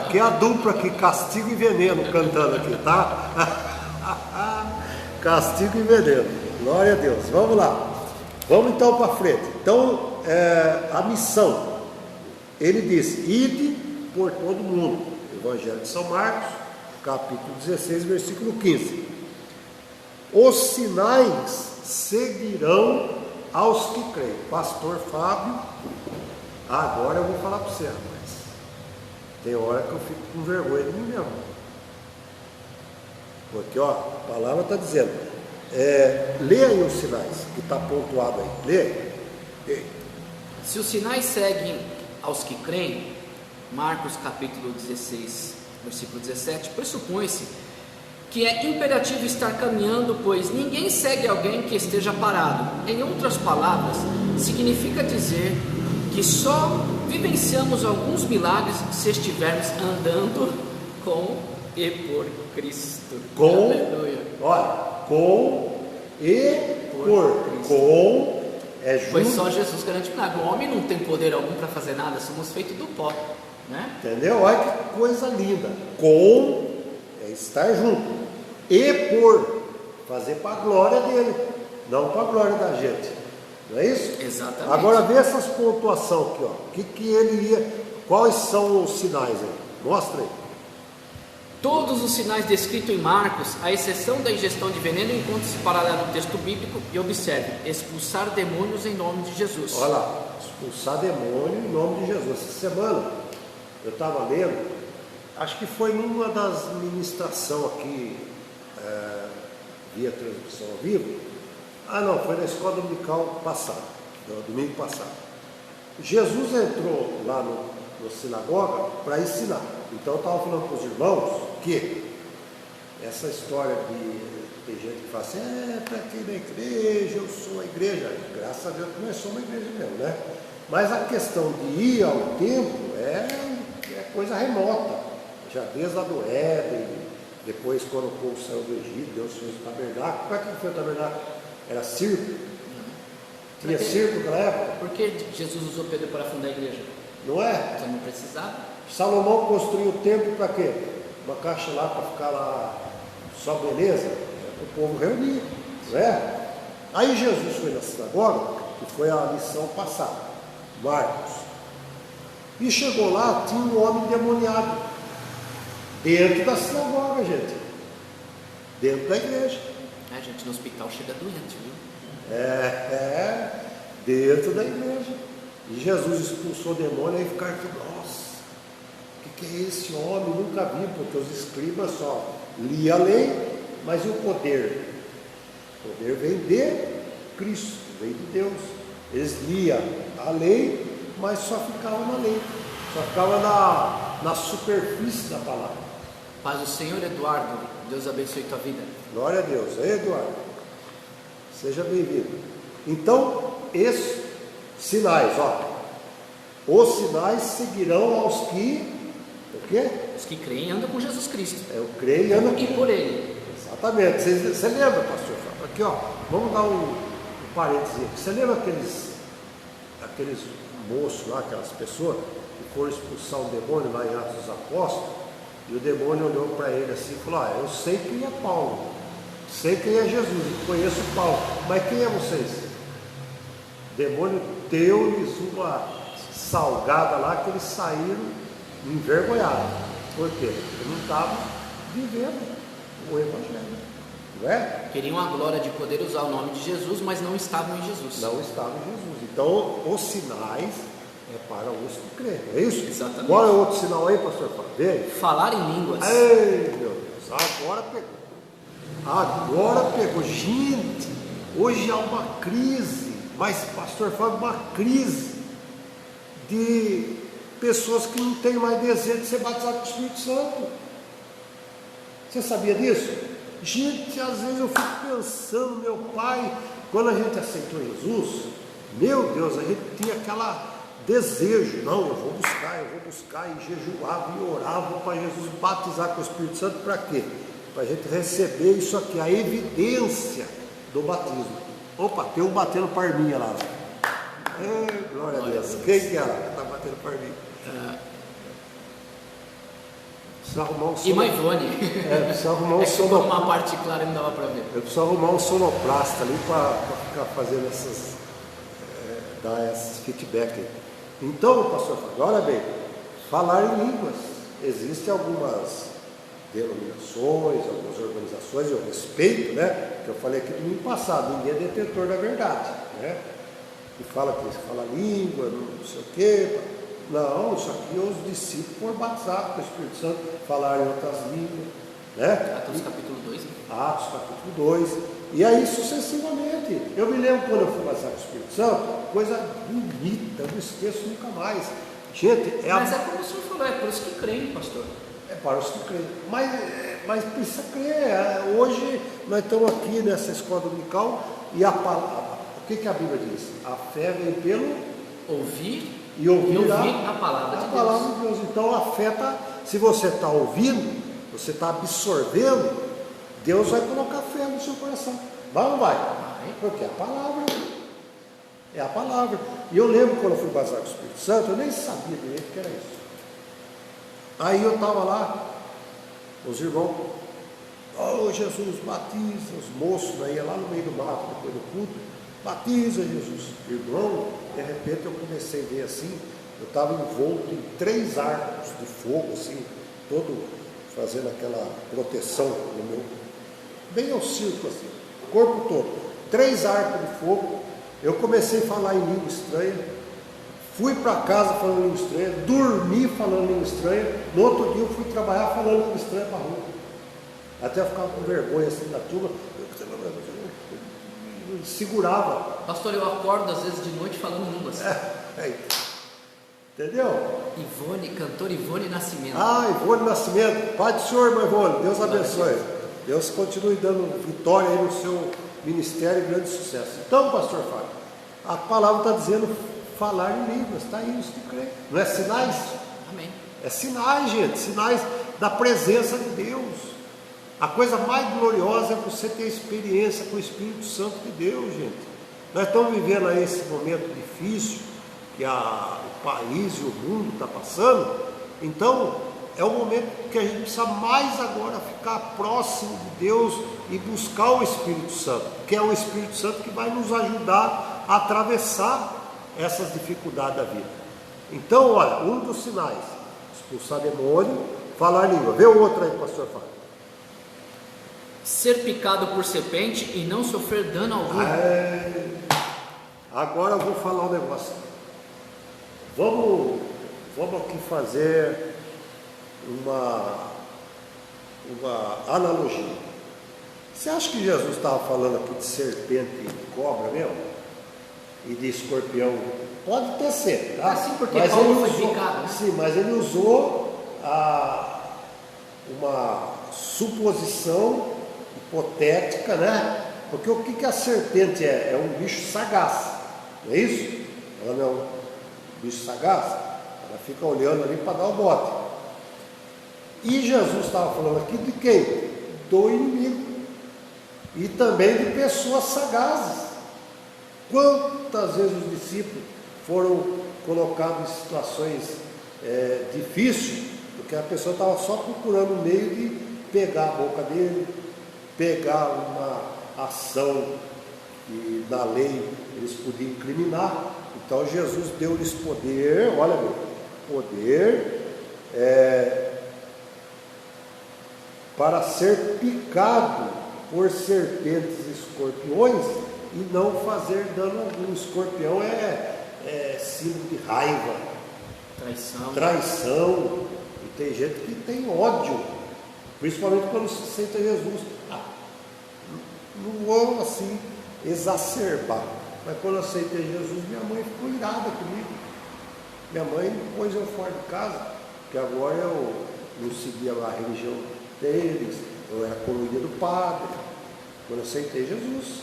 Aqui é a dupla aqui, Castigo e Veneno, cantando aqui, tá? Castigo e veneno. Glória a Deus. Vamos lá. Vamos então para frente. Então, a missão. Ele diz: ide por todo mundo. Evangelho de São Marcos, capítulo 16, versículo 15. Os sinais seguirão aos que creem. Pastor Fábio, agora eu vou falar para você, rapaz. Tem hora que eu fico com vergonha de mim mesmo. Porque, ó, a palavra está dizendo, leia aí os sinais, que está pontuado aí. Leia. Se os sinais seguem aos que creem, Marcos capítulo 16, versículo 17, pressupõe-se que é imperativo estar caminhando, pois ninguém segue alguém que esteja parado. Em outras palavras, significa dizer que só vivenciamos alguns milagres se estivermos andando com e por Cristo. Aleluia. Olha, com e por Cristo. Com é junto. Pois só Jesus garante milagre. O homem não tem poder algum para fazer nada, somos feitos do pó, né? Entendeu? Olha que coisa linda. Com é estar junto. E por fazer para a glória dele, não para a glória da gente. Não é isso? Exatamente. Agora vê essas pontuações aqui, ó. Que ele ia. Quais são os sinais aí? Mostra aí. Todos os sinais descritos em Marcos, à exceção da ingestão de veneno, encontram-se paralelo no texto bíblico. E observe: expulsar demônios em nome de Jesus. Olha lá, expulsar demônio em nome de Jesus. Essa semana eu estava lendo, acho que foi numa das ministrações aqui, via transmissão ao vivo. Não, foi na escola dominical passada, domingo passado. Jesus entrou lá no sinagoga para ensinar. Então eu estava falando para os irmãos que essa história de tem gente que fala assim, para quem na igreja, eu sou a igreja. Graças a Deus que nós somos a igreja mesmo, né? Mas a questão de ir ao templo é coisa remota. Já desde lá do Éden, depois quando o povo saiu do Egito, Deus fez o tabernáculo. Como é que foi o tabernáculo? Era circo? Tinha circo naquela época? Por que Jesus usou Pedro para fundar a igreja? Não é? Então não precisava. Salomão construiu o templo para quê? Uma caixa lá para ficar lá só beleza? O povo reunia, não é? Aí Jesus foi na sinagoga, que foi a lição passada, Marcos. E chegou lá, tinha um homem endemoniado dentro da sinagoga, gente. Dentro da igreja. Gente, no hospital chega doente, viu? Dentro da igreja. E Jesus expulsou o demônio, aí ficaram tudo, nossa, o que é esse homem? Nunca vi, porque os escribas só liam a lei, mas e o poder? O poder vem de Cristo, vem de Deus. Eles liam a lei, mas só ficavam na lei, só ficavam na superfície da palavra. Paz do Senhor, Eduardo, Deus abençoe tua vida. Glória a Deus. Ei, Eduardo, seja bem-vindo. Então, esses sinais, ó, os sinais seguirão aos que, o quê? Os que creem andam com Jesus Cristo. Eu creio e ando e por Ele. Exatamente. Você lembra, pastor? Aqui, ó, vamos dar um parênteses aqui. Você lembra aqueles moços lá, aquelas pessoas que foram expulsar um demônio lá em Atos dos Apóstolos? E o demônio olhou para ele assim e falou, eu sei quem é Paulo, sei quem é Jesus, eu conheço Paulo, mas quem é vocês? O demônio deu-lhes uma salgada lá que eles saíram envergonhados. Por quê? Porque não estavam vivendo o Evangelho, não é? Queriam a glória de poder usar o nome de Jesus, mas não estavam em Jesus. Não estavam em Jesus. Então, os sinais é para os que creem, é isso? Exatamente. Qual é o outro sinal aí, pastor? Vê. Falar em línguas. Ei, meu Deus, agora pegou. Agora pegou. Gente, hoje há uma crise, mas pastor Fábio, uma crise de pessoas que não têm mais desejo de ser batizados com o Espírito Santo. Você sabia disso? Gente, às vezes eu fico pensando, meu pai, quando a gente aceitou Jesus, meu Deus, a gente tinha aquela desejo, não, eu vou buscar, e jejuava e orava para Jesus batizar com o Espírito Santo, para quê? Para a gente receber isso aqui, a evidência do batismo. Opa, tem um batendo parminha lá. Glória a Deus. Quem que era que está batendo parminha? Precisa arrumar um E Maivone. precisa arrumar um É que ficou sonoplasta. numa parte clara e não dava para ver. Eu preciso arrumar um sonoplasta ali para ficar fazendo dar esses feedback aí. Então, pastor Fábio, olha bem, falar em línguas. Existem algumas denominações, algumas organizações, eu respeito, né? Que eu falei aqui domingo passado, ninguém é detentor da verdade, né? E fala que fala língua, não sei o quê. Não, isso aqui é os discípulos foram batizados com o Espírito Santo, falaram em outras línguas, né? Atos capítulo 2. Atos capítulo 2. E aí sucessivamente. Eu me lembro quando eu fui batizado com o Espírito Santo, coisa bonita, eu não esqueço nunca mais. Gente, Mas é como o senhor falou, é por isso que creem, pastor. É para os que creem. Mas precisa crer. Hoje nós estamos aqui nessa escola dominical e a palavra, o que a Bíblia diz? A fé vem pelo Ouvir e ouvir a palavra de Deus. De Deus. Então a fé está, se você está ouvindo, você está absorvendo, Deus vai colocar fé no seu coração. Vai ou não vai? Porque é a palavra. É a palavra. E eu lembro quando eu fui batizado com o Espírito Santo, eu nem sabia direito o que era isso. Aí eu estava lá, os irmãos, oh Jesus, batiza, os moços, né, ia lá no meio do mato, depois do culto, batiza Jesus. Irmão, de repente eu comecei a ver assim, eu estava envolto em 3 arcos de fogo, assim, todo fazendo aquela proteção no meu, bem ao circo assim, o corpo todo, 3 arcos de fogo. Eu comecei a falar em língua estranha, fui para casa falando língua estranha, dormi falando língua estranha, no outro dia eu fui trabalhar falando língua estranha para a rua. Até eu ficava com vergonha assim da turma, eu segurava. Pastor, eu acordo às vezes de noite falando línguas. Entendeu? Ivone, cantor Ivone Nascimento. Ivone Nascimento, Pai do Senhor, irmão Ivone, Deus abençoe. Deus continue dando vitória aí no seu ministério e grande sucesso. Então, pastor Fábio, a palavra está dizendo falar em línguas, está aí, isso que crê. Não é sinais? Amém. É sinais, gente, sinais da presença de Deus. A coisa mais gloriosa é você ter experiência com o Espírito Santo de Deus, gente. Nós estamos vivendo aí esse momento difícil que o país e o mundo está passando. Então, é o momento que a gente precisa mais agora ficar próximo de Deus e buscar o Espírito Santo, que é o Espírito Santo que vai nos ajudar a atravessar essas dificuldades da vida. Então, olha, um dos sinais, expulsar demônio, falar língua. Vê o outro aí, pastor Fábio. Ser picado por serpente e não sofrer dano algum. Agora eu vou falar um negócio. Vamos aqui fazer uma analogia. Você acha que Jesus estava falando aqui de serpente e de cobra mesmo? E de escorpião? Pode até ser, tá? Assim, porque mas Paulo ele foi usou, picado, né? sim, mas ele usou uma suposição hipotética, né? Porque o que a serpente é? É um bicho sagaz, não é isso? Ela não é um bicho sagaz, ela fica olhando ali para dar o bote. E Jesus estava falando aqui de quem? Do inimigo. E também de pessoas sagazes. Quantas vezes os discípulos foram colocados em situações difíceis, porque a pessoa estava só procurando um meio de pegar a boca dele, pegar uma ação que na lei eles podiam incriminar. Então Jesus deu-lhes poder, olha meu, poder para ser picado por serpentes e escorpiões e não fazer dano algum. Escorpião é símbolo de raiva, traição, e tem gente que tem ódio, principalmente quando se aceita Jesus. Não vou assim exacerbar, mas quando eu aceitei Jesus, minha mãe ficou irada comigo. Minha mãe pôs eu fora de casa, porque agora eu não seguia a religião deles, eu era coluída do padre, quando eu aceitei Jesus.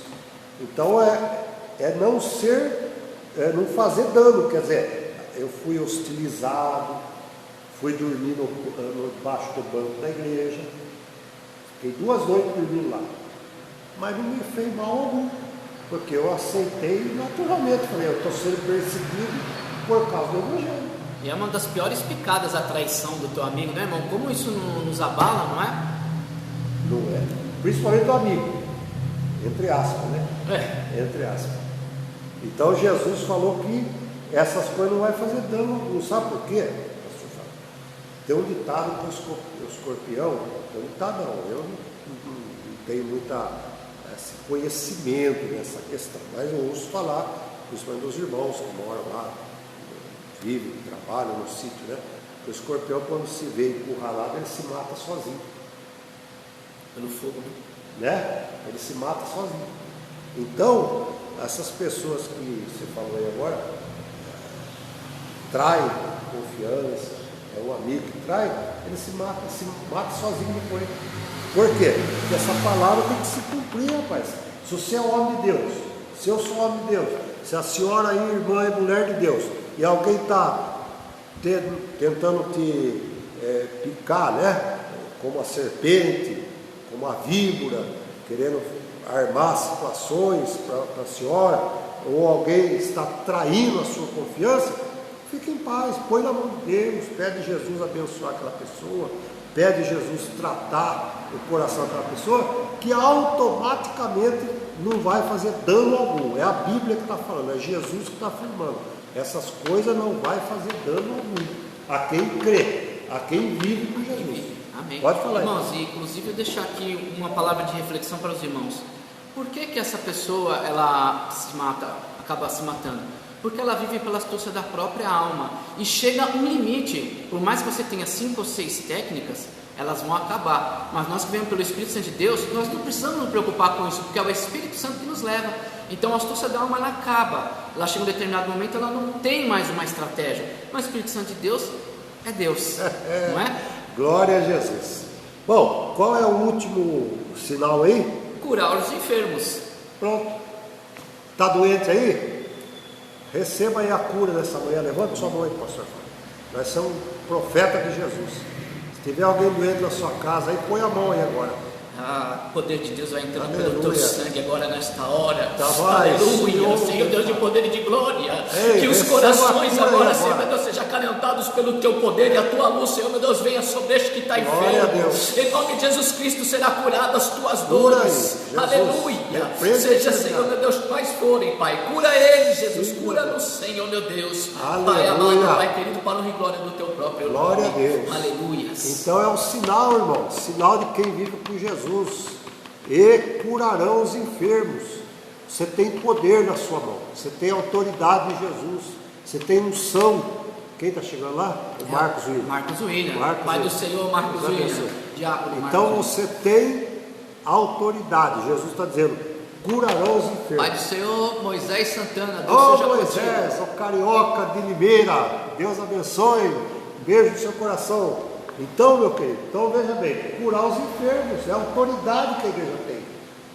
Então não fazer dano, quer dizer, eu fui hostilizado, fui dormir debaixo do banco da igreja, fiquei 2 noites dormindo lá, mas não me fez mal algum, porque eu aceitei naturalmente, falei, eu estou sendo perseguido por causa do Evangelho. E é uma das piores picadas a traição do teu amigo, né, irmão? Como isso nos abala, não é? Não é? Principalmente do amigo, entre aspas, né? Entre aspas. Então Jesus falou que essas coisas não vai fazer dano, não sabe por quê? Tem um ditado para o escorpião, tem um ditado não, eu não tenho muito conhecimento nessa questão, mas eu ouço falar, principalmente dos irmãos que moram lá, vivem, trabalham no sítio, né? O escorpião, quando se vê encurralado, ele se mata sozinho. Pelo fogo, né? Ele se mata sozinho. Então, essas pessoas que você falou aí agora, traem confiança, é um amigo que trai, ele se mata sozinho depois. Por quê? Porque essa palavra tem que se cumprir, rapaz. Se você é homem de Deus, se eu sou homem de Deus, se a senhora aí, irmã, é mulher de Deus, e alguém está tentando te picar, né? Como a serpente, como a víbora, querendo armar situações para a senhora, ou alguém está traindo a sua confiança, fique em paz, põe na mão de Deus, pede Jesus abençoar aquela pessoa, pede Jesus tratar o coração daquela pessoa, que automaticamente não vai fazer dano algum. É a Bíblia que está falando, é Jesus que está afirmando. Essas coisas não vai fazer dano algum a quem crê, a quem vive com Jesus. Amém. Pode falar, irmãos, e inclusive eu deixar aqui uma palavra de reflexão para os irmãos. Por que essa pessoa ela acaba se matando? Porque ela vive pela astúcia da própria alma e chega a um limite. Por mais que você tenha 5 ou 6 técnicas, elas vão acabar. Mas nós que vemos pelo Espírito Santo de Deus, nós não precisamos nos preocupar com isso, porque é o Espírito Santo que nos leva. Então a astúcia da alma ela acaba. Ela chega em um determinado momento, ela não tem mais uma estratégia. Mas o Espírito Santo de Deus é Deus, não é? Glória a Jesus. Bom, qual é o último sinal aí? Curar os enfermos. Pronto. Está doente aí? Receba aí a cura nessa manhã. Levante sua mão aí, pastor. Nós somos profeta de Jesus. Se tiver alguém doente na sua casa aí, põe a mão aí agora. O poder de Deus vai entrando Aleluia. pelo teu sangue agora nesta hora. Vai, Aleluia, Senhor Deus de poder e de glória. Que os corações agora, Senhor meu Deus, sejam acalentados pelo teu poder e a tua luz, Senhor meu Deus, venha sobre este que está enfermo. Em nome de Jesus Cristo será curado as tuas dores. Aleluia. Seja, Senhor meu Deus, quais forem, Pai. Cura eles, Jesus. Cura-nos, Senhor meu Deus. Pai amado, Pai querido, para a glória do teu próprio nome. Glória a Deus. Aleluia. Então é um sinal, irmão. Sinal de quem vive com Jesus. E curarão os enfermos. Você tem poder na sua mão, você tem autoridade de Jesus, você tem unção. Quem está chegando lá? O Marcos William. Marcos William, pai do Senhor Marcos William. Então você tem autoridade. Jesus está dizendo: curarão os enfermos. Pai do Senhor Moisés Santana. Deus seja Moisés, o carioca de Limeira, Deus abençoe. Beijo no seu coração. Então, meu querido, veja bem, curar os enfermos é a autoridade que a igreja tem.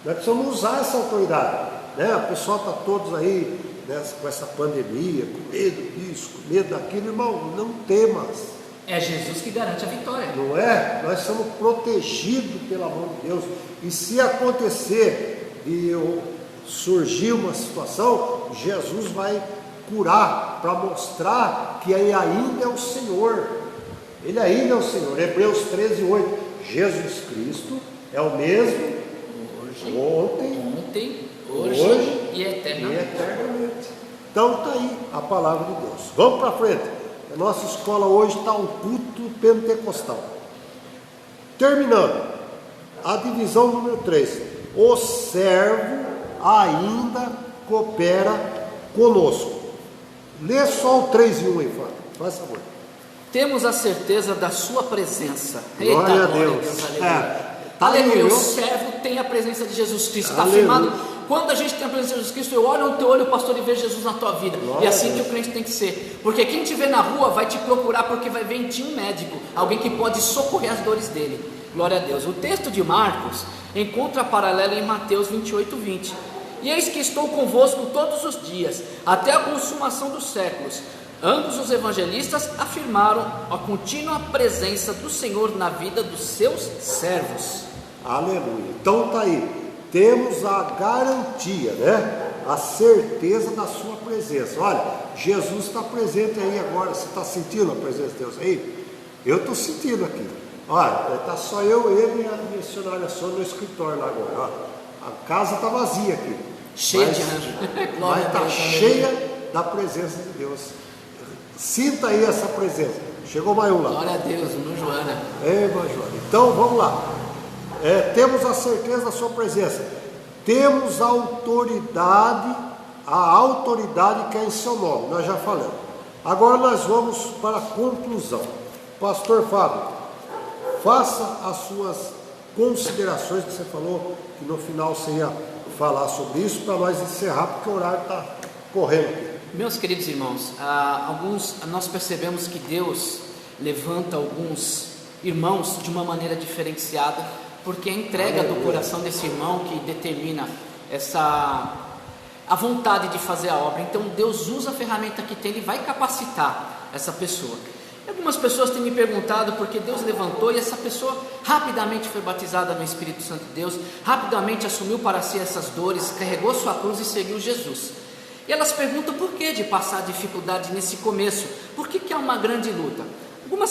Nós precisamos usar essa autoridade, né? O pessoal está todos aí, né, com essa pandemia, com medo disso, com medo daquilo. Irmão, não temas. É Jesus que garante a vitória. Não é? Nós somos protegidos pela mão de Deus. E se acontecer de surgir uma situação, Jesus vai curar para mostrar que ele ainda é o Senhor. Ele ainda é o Senhor. Hebreus 13:8. Jesus Cristo é o mesmo ontem, hoje e eternamente. Então está aí a palavra de Deus. Vamos para frente. A nossa escola hoje está um culto pentecostal. Terminando. A divisão número 3. O servo ainda coopera conosco. Lê só o 3:1 aí, Fábio. Faz favor. Temos a certeza da sua presença. Glória a Deus. Aleluia. O servo tem a presença de Jesus Cristo. Está afirmado. Quando a gente tem a presença de Jesus Cristo, eu olho no teu olho, pastor, e vejo Jesus na tua vida. Glória e assim que o crente tem que ser. Porque quem te vê na rua vai te procurar, porque vai ver em ti um médico, alguém que pode socorrer as dores dele. Glória a Deus. O texto de Marcos encontra paralelo em Mateus 28:20. E eis que estou convosco todos os dias, até a consumação dos séculos. Ambos os evangelistas afirmaram a contínua presença do Senhor na vida dos seus servos. Aleluia. Então está aí. Temos a garantia, né? A certeza da sua presença. Olha, Jesus está presente aí agora. Você está sentindo a presença de Deus aí? Eu estou sentindo aqui. Olha, está só eu, ele e a missionária Sônia no escritório lá agora. Olha, a casa está vazia aqui. Cheia de anjo. Mas está cheia da presença de Deus. Sinta aí essa presença. Chegou mais um lá. Glória a Deus, irmã Joana. Irmã Joana. Então vamos lá. Temos a certeza da sua presença. Temos a autoridade que é em seu nome. Nós já falamos. Agora nós vamos para a conclusão. Pastor Fábio, faça as suas considerações que você falou, que no final você ia falar sobre isso, para nós encerrar, porque o horário está correndo aqui. Meus queridos irmãos, nós percebemos que Deus levanta alguns irmãos de uma maneira diferenciada, porque a entrega do coração desse irmão que determina a vontade de fazer a obra. Então Deus usa a ferramenta que tem, Ele vai capacitar essa pessoa. Algumas pessoas têm me perguntado porque Deus levantou e essa pessoa rapidamente foi batizada no Espírito Santo de Deus, rapidamente assumiu para si essas dores, carregou sua cruz e seguiu Jesus. E elas perguntam por que de passar dificuldade nesse começo, por que é uma grande luta.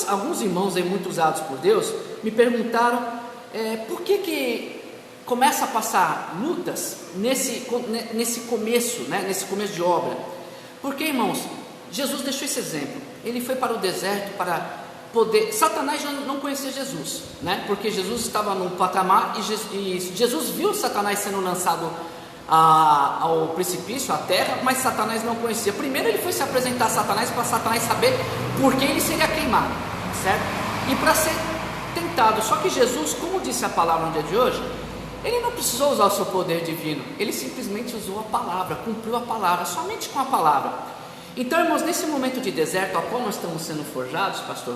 Alguns irmãos aí muito usados por Deus me perguntaram por que começa a passar lutas nesse começo, né? Nesse começo de obra. Porque, irmãos, Jesus deixou esse exemplo. Ele foi para o deserto para poder... Satanás não conhecia Jesus, né? Porque Jesus estava num patamar e Jesus viu Satanás sendo lançado ao precipício, à terra, mas Satanás não conhecia. Primeiro ele foi se apresentar a Satanás para Satanás saber por que ele seria queimado, certo? E para ser tentado. Só que Jesus, como disse a palavra no dia de hoje, ele não precisou usar o seu poder divino, ele simplesmente usou a palavra, cumpriu a palavra, somente com a palavra. Então, irmãos, nesse momento de deserto ao qual nós estamos sendo forjados, pastor,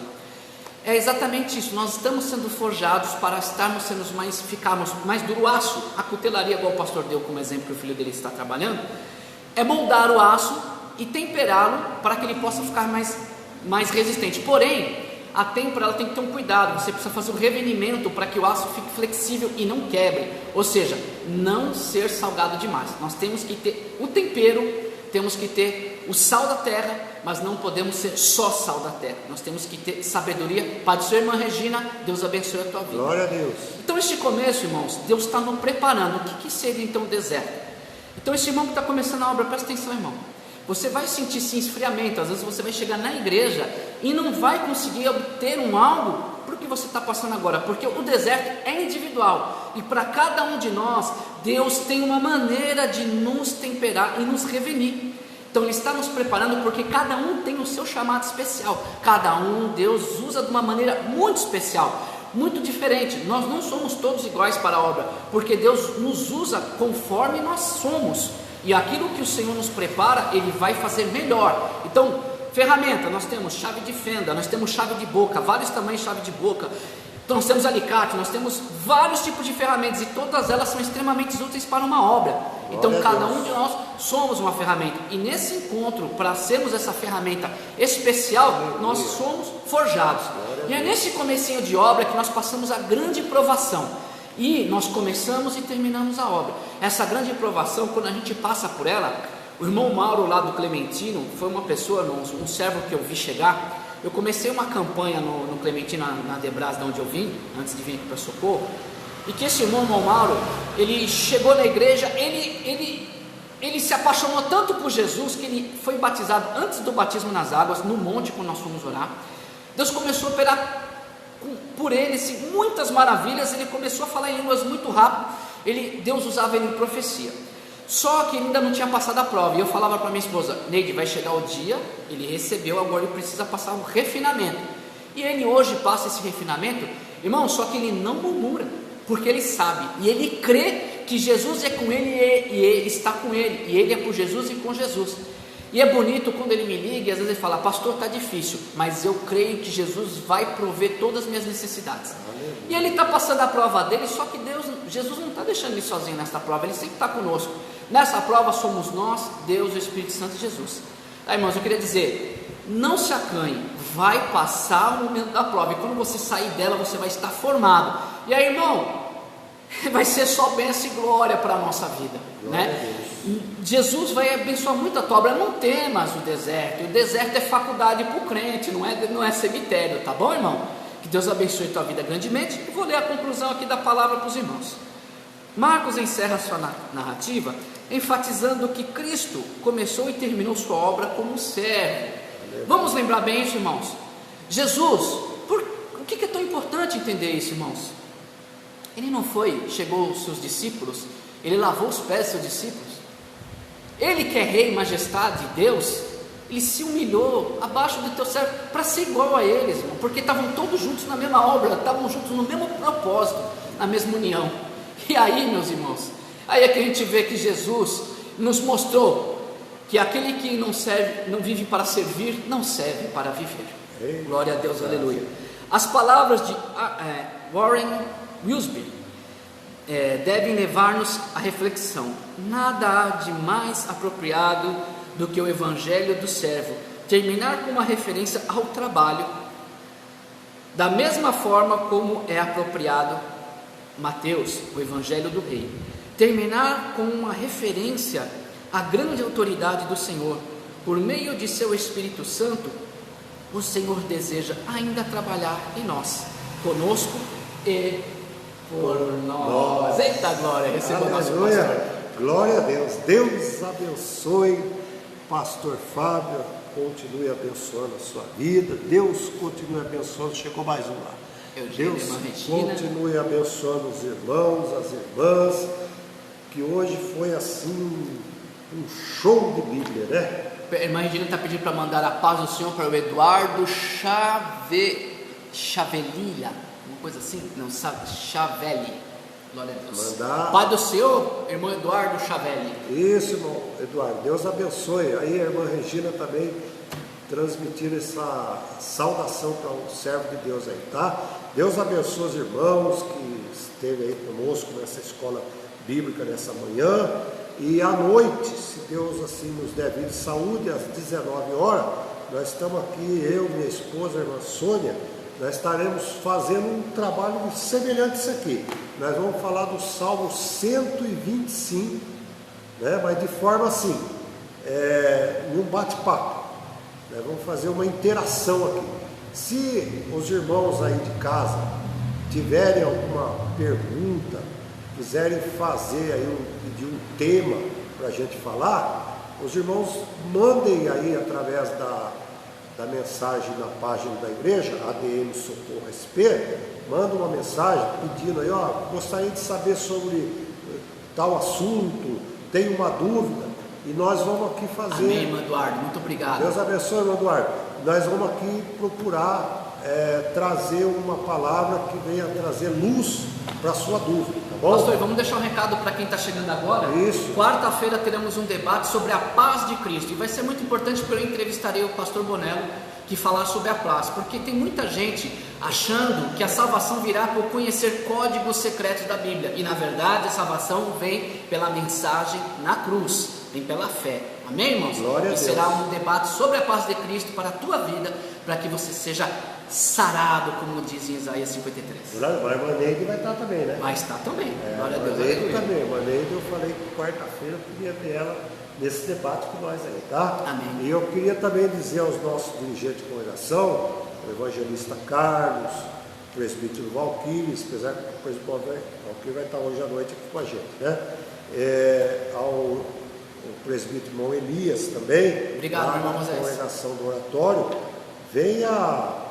é exatamente isso. Nós estamos sendo forjados para ficarmos mais duro. O aço, a cutelaria, igual o pastor deu como exemplo que o filho dele está trabalhando, é moldar o aço e temperá-lo para que ele possa ficar mais resistente. Porém, a têmpera, ela tem que ter um cuidado. Você precisa fazer um revenimento para que o aço fique flexível e não quebre, ou seja, não ser salgado demais. Nós temos que ter o tempero, temos que ter o sal da terra, mas não podemos ser só sal da terra. Nós temos que ter sabedoria. Pai do seu irmã Regina, Deus abençoe a tua vida. Glória a Deus. Então este começo, irmãos, Deus está nos preparando. O que seria então o deserto? Então esse irmão que está começando a obra, presta atenção, irmão. Você vai sentir esse esfriamento. Às vezes você vai chegar na igreja e não vai conseguir obter algo para o que você está passando agora, porque o deserto é individual, e para cada um de nós, Deus tem uma maneira de nos temperar e nos revenir. Então Ele está nos preparando, porque cada um tem o seu chamado especial, cada um Deus usa de uma maneira muito especial, muito diferente. Nós não somos todos iguais para a obra, porque Deus nos usa conforme nós somos, e aquilo que o Senhor nos prepara, Ele vai fazer melhor. Então, ferramenta, nós temos chave de fenda, nós temos chave de boca, vários tamanhos de chave de boca, então, nós temos alicate, nós temos vários tipos de ferramentas, e todas elas são extremamente úteis para uma obra. Então cada um de nós somos uma ferramenta, e nesse encontro, para sermos essa ferramenta especial, nós somos forjados. E é nesse comecinho de obra que nós passamos a grande provação, e nós começamos e terminamos a obra. Essa grande provação, quando a gente passa por ela, o irmão Mauro lá do Clementino foi uma pessoa, um servo que eu vi chegar. Eu comecei uma campanha no Clementino, na Debras, de onde eu vim, antes de vir aqui para Socorro, e que esse irmão Mauro, ele chegou na igreja, ele se apaixonou tanto por Jesus, que ele foi batizado antes do batismo nas águas, no monte, quando nós fomos orar. Deus começou a operar por ele, assim, muitas maravilhas. Ele começou a falar em línguas muito rápido, Deus usava ele em profecia. Só que ele ainda não tinha passado a prova, e eu falava para minha esposa: Neide, vai chegar o dia, ele recebeu, agora ele precisa passar um refinamento. E ele hoje passa esse refinamento, irmão, só que ele não murmura, porque ele sabe, e ele crê que Jesus é com ele, e ele está com ele, e ele é por Jesus e com Jesus. E é bonito quando ele me liga, e às vezes ele fala: pastor, está difícil, mas eu creio que Jesus vai prover todas as minhas necessidades. E ele está passando a prova dele, só que Jesus não está deixando ele sozinho nessa prova, ele sempre está conosco. Nessa prova somos nós, Deus, o Espírito Santo e Jesus. Irmãos, eu queria dizer, não se acanhe, vai passar o momento da prova, e quando você sair dela, você vai estar formado. E aí, irmão, vai ser só bênção e glória para a nossa vida, né? Jesus vai abençoar muito a tua obra. Não temas o deserto é faculdade para o crente, não é cemitério, tá bom, irmão? Que Deus abençoe a tua vida grandemente. Eu vou ler a conclusão aqui da palavra para os irmãos. Marcos encerra sua narrativa enfatizando que Cristo começou e terminou sua obra como servo. Vamos lembrar bem isso, irmãos. Jesus, o que é tão importante entender isso, irmãos? Ele não chegou aos seus discípulos, ele lavou os pés dos seus discípulos. Ele que é rei, majestade, Deus, ele se humilhou abaixo do teu servo para ser igual a eles, irmão, porque estavam todos juntos na mesma obra, estavam juntos no mesmo propósito, na mesma união. E aí, meus irmãos, aí é que a gente vê que Jesus nos mostrou que aquele que não vive para servir, não serve para viver. Glória a Deus, aleluia. As palavras de Warren Wiersbe devem levar-nos à reflexão. Nada há de mais apropriado do que o evangelho do servo terminar com uma referência ao trabalho, da mesma forma como é apropriado Mateus, o evangelho do rei, terminar com uma referência à grande autoridade do Senhor. Por meio de seu Espírito Santo, o Senhor deseja ainda trabalhar em nós, conosco e por nós. Eita glória, receba o nosso pastor. Glória a Deus. Deus abençoe pastor Fábio, continue abençoando a sua vida. Deus continue abençoando. Chegou mais um lá. Deus continue abençoando os irmãos, as irmãs, que hoje foi assim um show de Bíblia, né? A irmã Regina está pedindo para mandar a paz do Senhor para o Eduardo Chavelila, uma coisa assim, não sabe, Chavelli, glória a Deus. Mandar. Pai do Senhor, irmão Eduardo Chavelli. Isso, irmão Eduardo, Deus abençoe. Aí a irmã Regina também transmitindo essa saudação para o servo de Deus aí, tá? Deus abençoe os irmãos que esteve aí conosco nessa escola bíblica nessa manhã. E à noite, se Deus assim nos der vida e saúde, às 19 horas, nós estamos aqui, eu, minha esposa, a irmã Sônia, nós estaremos fazendo um trabalho semelhante a isso aqui. Nós vamos falar do Salmo 125, né? Mas de forma assim, em um bate-papo. Nós vamos fazer uma interação aqui. Se os irmãos aí de casa tiverem alguma pergunta, quiserem fazer aí pedir um tema para a gente falar, os irmãos mandem aí através da mensagem na página da igreja, ADM Socorro SP, manda uma mensagem pedindo aí, gostaria de saber sobre tal assunto, tenho uma dúvida, e nós vamos aqui fazer. Amém, irmão Eduardo, muito obrigado. Deus abençoe, irmão Eduardo. Nós vamos aqui procurar trazer uma palavra que venha trazer luz para a sua dúvida, tá bom? Pastor, vamos deixar um recado para quem está chegando agora. Isso. Quarta-feira teremos um debate sobre a paz de Cristo, e vai ser muito importante porque eu entrevistarei o pastor Bonello, que falar sobre a paz, porque tem muita gente achando que a salvação virá por conhecer códigos secretos da Bíblia, e na verdade a salvação vem pela mensagem na cruz, vem pela fé. Amém, irmãos? Glória a Deus. Será um debate sobre a paz de Cristo para a tua vida, para que você seja sarado, como diz em Isaías 53. A irmã Neide vai estar também, né? Vai estar também. Glória a A Deus. irmã Neide também. A irmã Neide, eu falei que quarta-feira eu queria ver ela nesse debate com nós aí, tá? Amém. E eu queria também dizer aos nossos dirigentes de congregação, o evangelista Carlos, o presbítero Valquíris, apesar que o presbítero Valquíris vai estar hoje à noite aqui com a gente, né? Ao presbítero irmão Elias também. Obrigado, irmão Moisés. A congregação do oratório, venha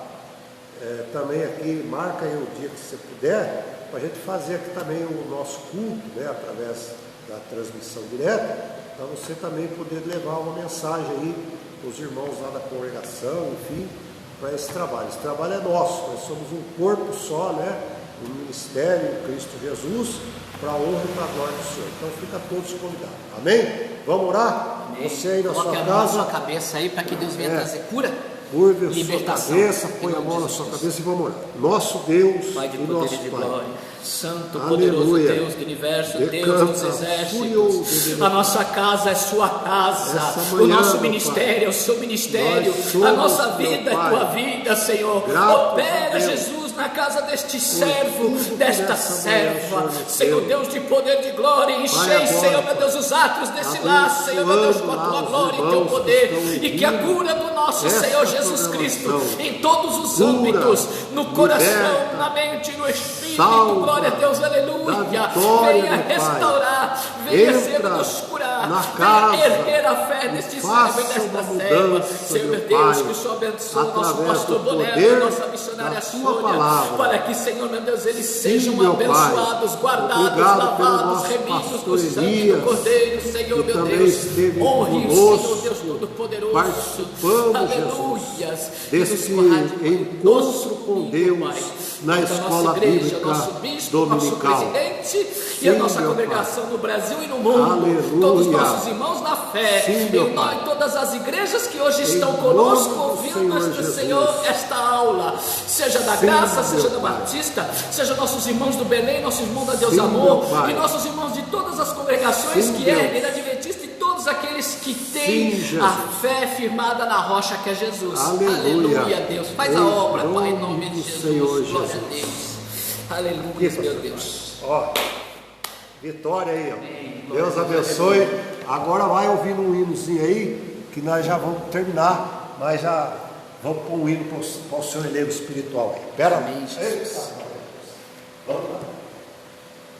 também aqui, marca aí o dia que você puder, para a gente fazer aqui também o nosso culto, né, através da transmissão direta, para você também poder levar uma mensagem aí para os irmãos lá da congregação, enfim, para esse trabalho. Esse trabalho é nosso, nós somos um corpo só, né, um ministério em Cristo Jesus, para a honra e para a glória do Senhor. Então fica todos convidados. Amém? Vamos orar? Amém. Você aí na Coloque sua a mão na casa. sua cabeça aí para que Deus venha trazer cura. Curve a sua Libertação. cabeça, põe a mão na sua cabeça e vamos orar. Nosso Deus Pai de e poder nosso e de Pai. glória, Santo, Aleluia. poderoso Deus do universo, Deus dos exércitos, a nossa casa é sua casa, Essa o manhã, nosso meu ministério é o seu ministério, Nós somos a nossa teu vida é Pai. tua vida, Senhor. Graças a Opera, Deus. Jesus, na casa deste servo, desta serva, Senhor Deus de poder, de glória, enchei, Senhor meu Deus, os atos desse lar, Senhor meu Deus, com a tua glória e teu poder, e que a cura do nosso Senhor Jesus Cristo, em todos os âmbitos, no coração, na mente, no espírito, glória a Deus, aleluia, venha restaurar, venha ser nos curar, venha erguer a fé deste servo e desta serva, Senhor meu Deus, que o Senhor abençoe o nosso pastor Bonero, nossa missionária Sônia, para que, Senhor meu Deus, eles sejam abençoados, guardados, lavados, remidos do sangue do Cordeiro, Senhor meu Deus, honre o Senhor Deus Todo-Poderoso, aleluia, desse encontro com Deus na escola bíblica dominical. E a nossa congregação no Brasil e no mundo, todos os nossos irmãos na fé, em todas as igrejas que hoje estão conosco ouvindo, Senhor, esta aula, seja da Graça, seja da Batista, seja nossos irmãos do Belém, nosso irmão da Deus Amor, e nossos irmãos de todas as congregações que erguem da Adventista, e todos aqueles que têm a fé firmada na rocha que é Jesus. Aleluia, Deus, faz a obra, Pai, em nome de Jesus, glória a Deus, aleluia, meu Deus. Ó, vitória aí, ó. Deus abençoe. Agora vai ouvindo um hinozinho aí, que nós já vamos terminar, mas já vamos pôr um hino para o seu elevo espiritual aí. Espera. Amém, Jesus. Vamos lá.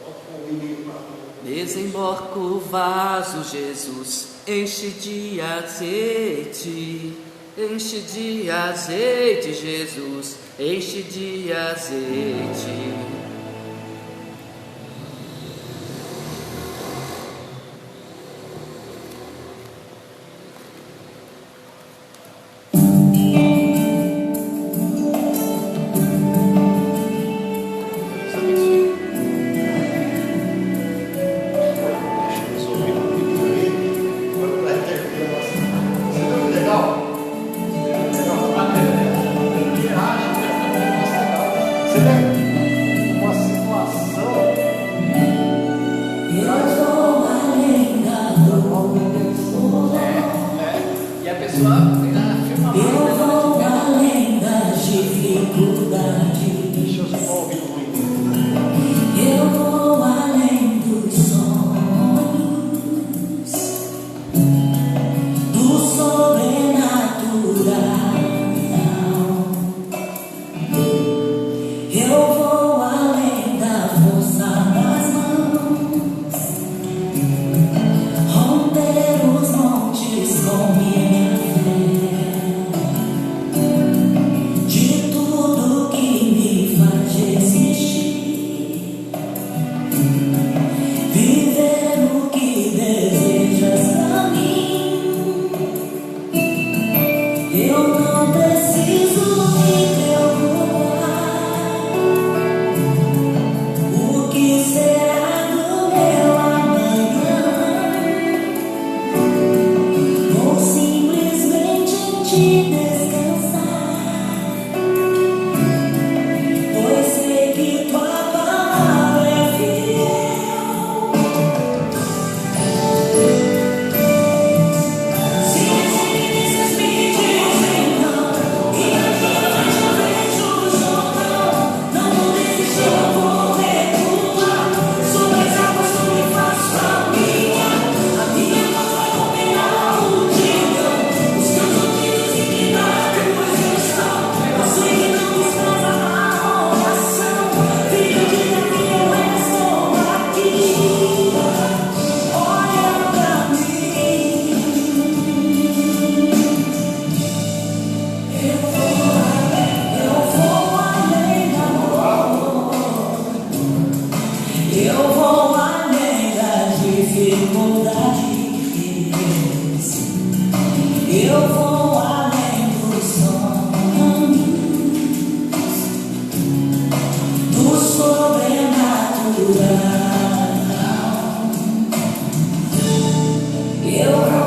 Vamos pôr um hino para... Desemboca o vaso, Jesus, enche de azeite, Jesus, enche de azeite. Eu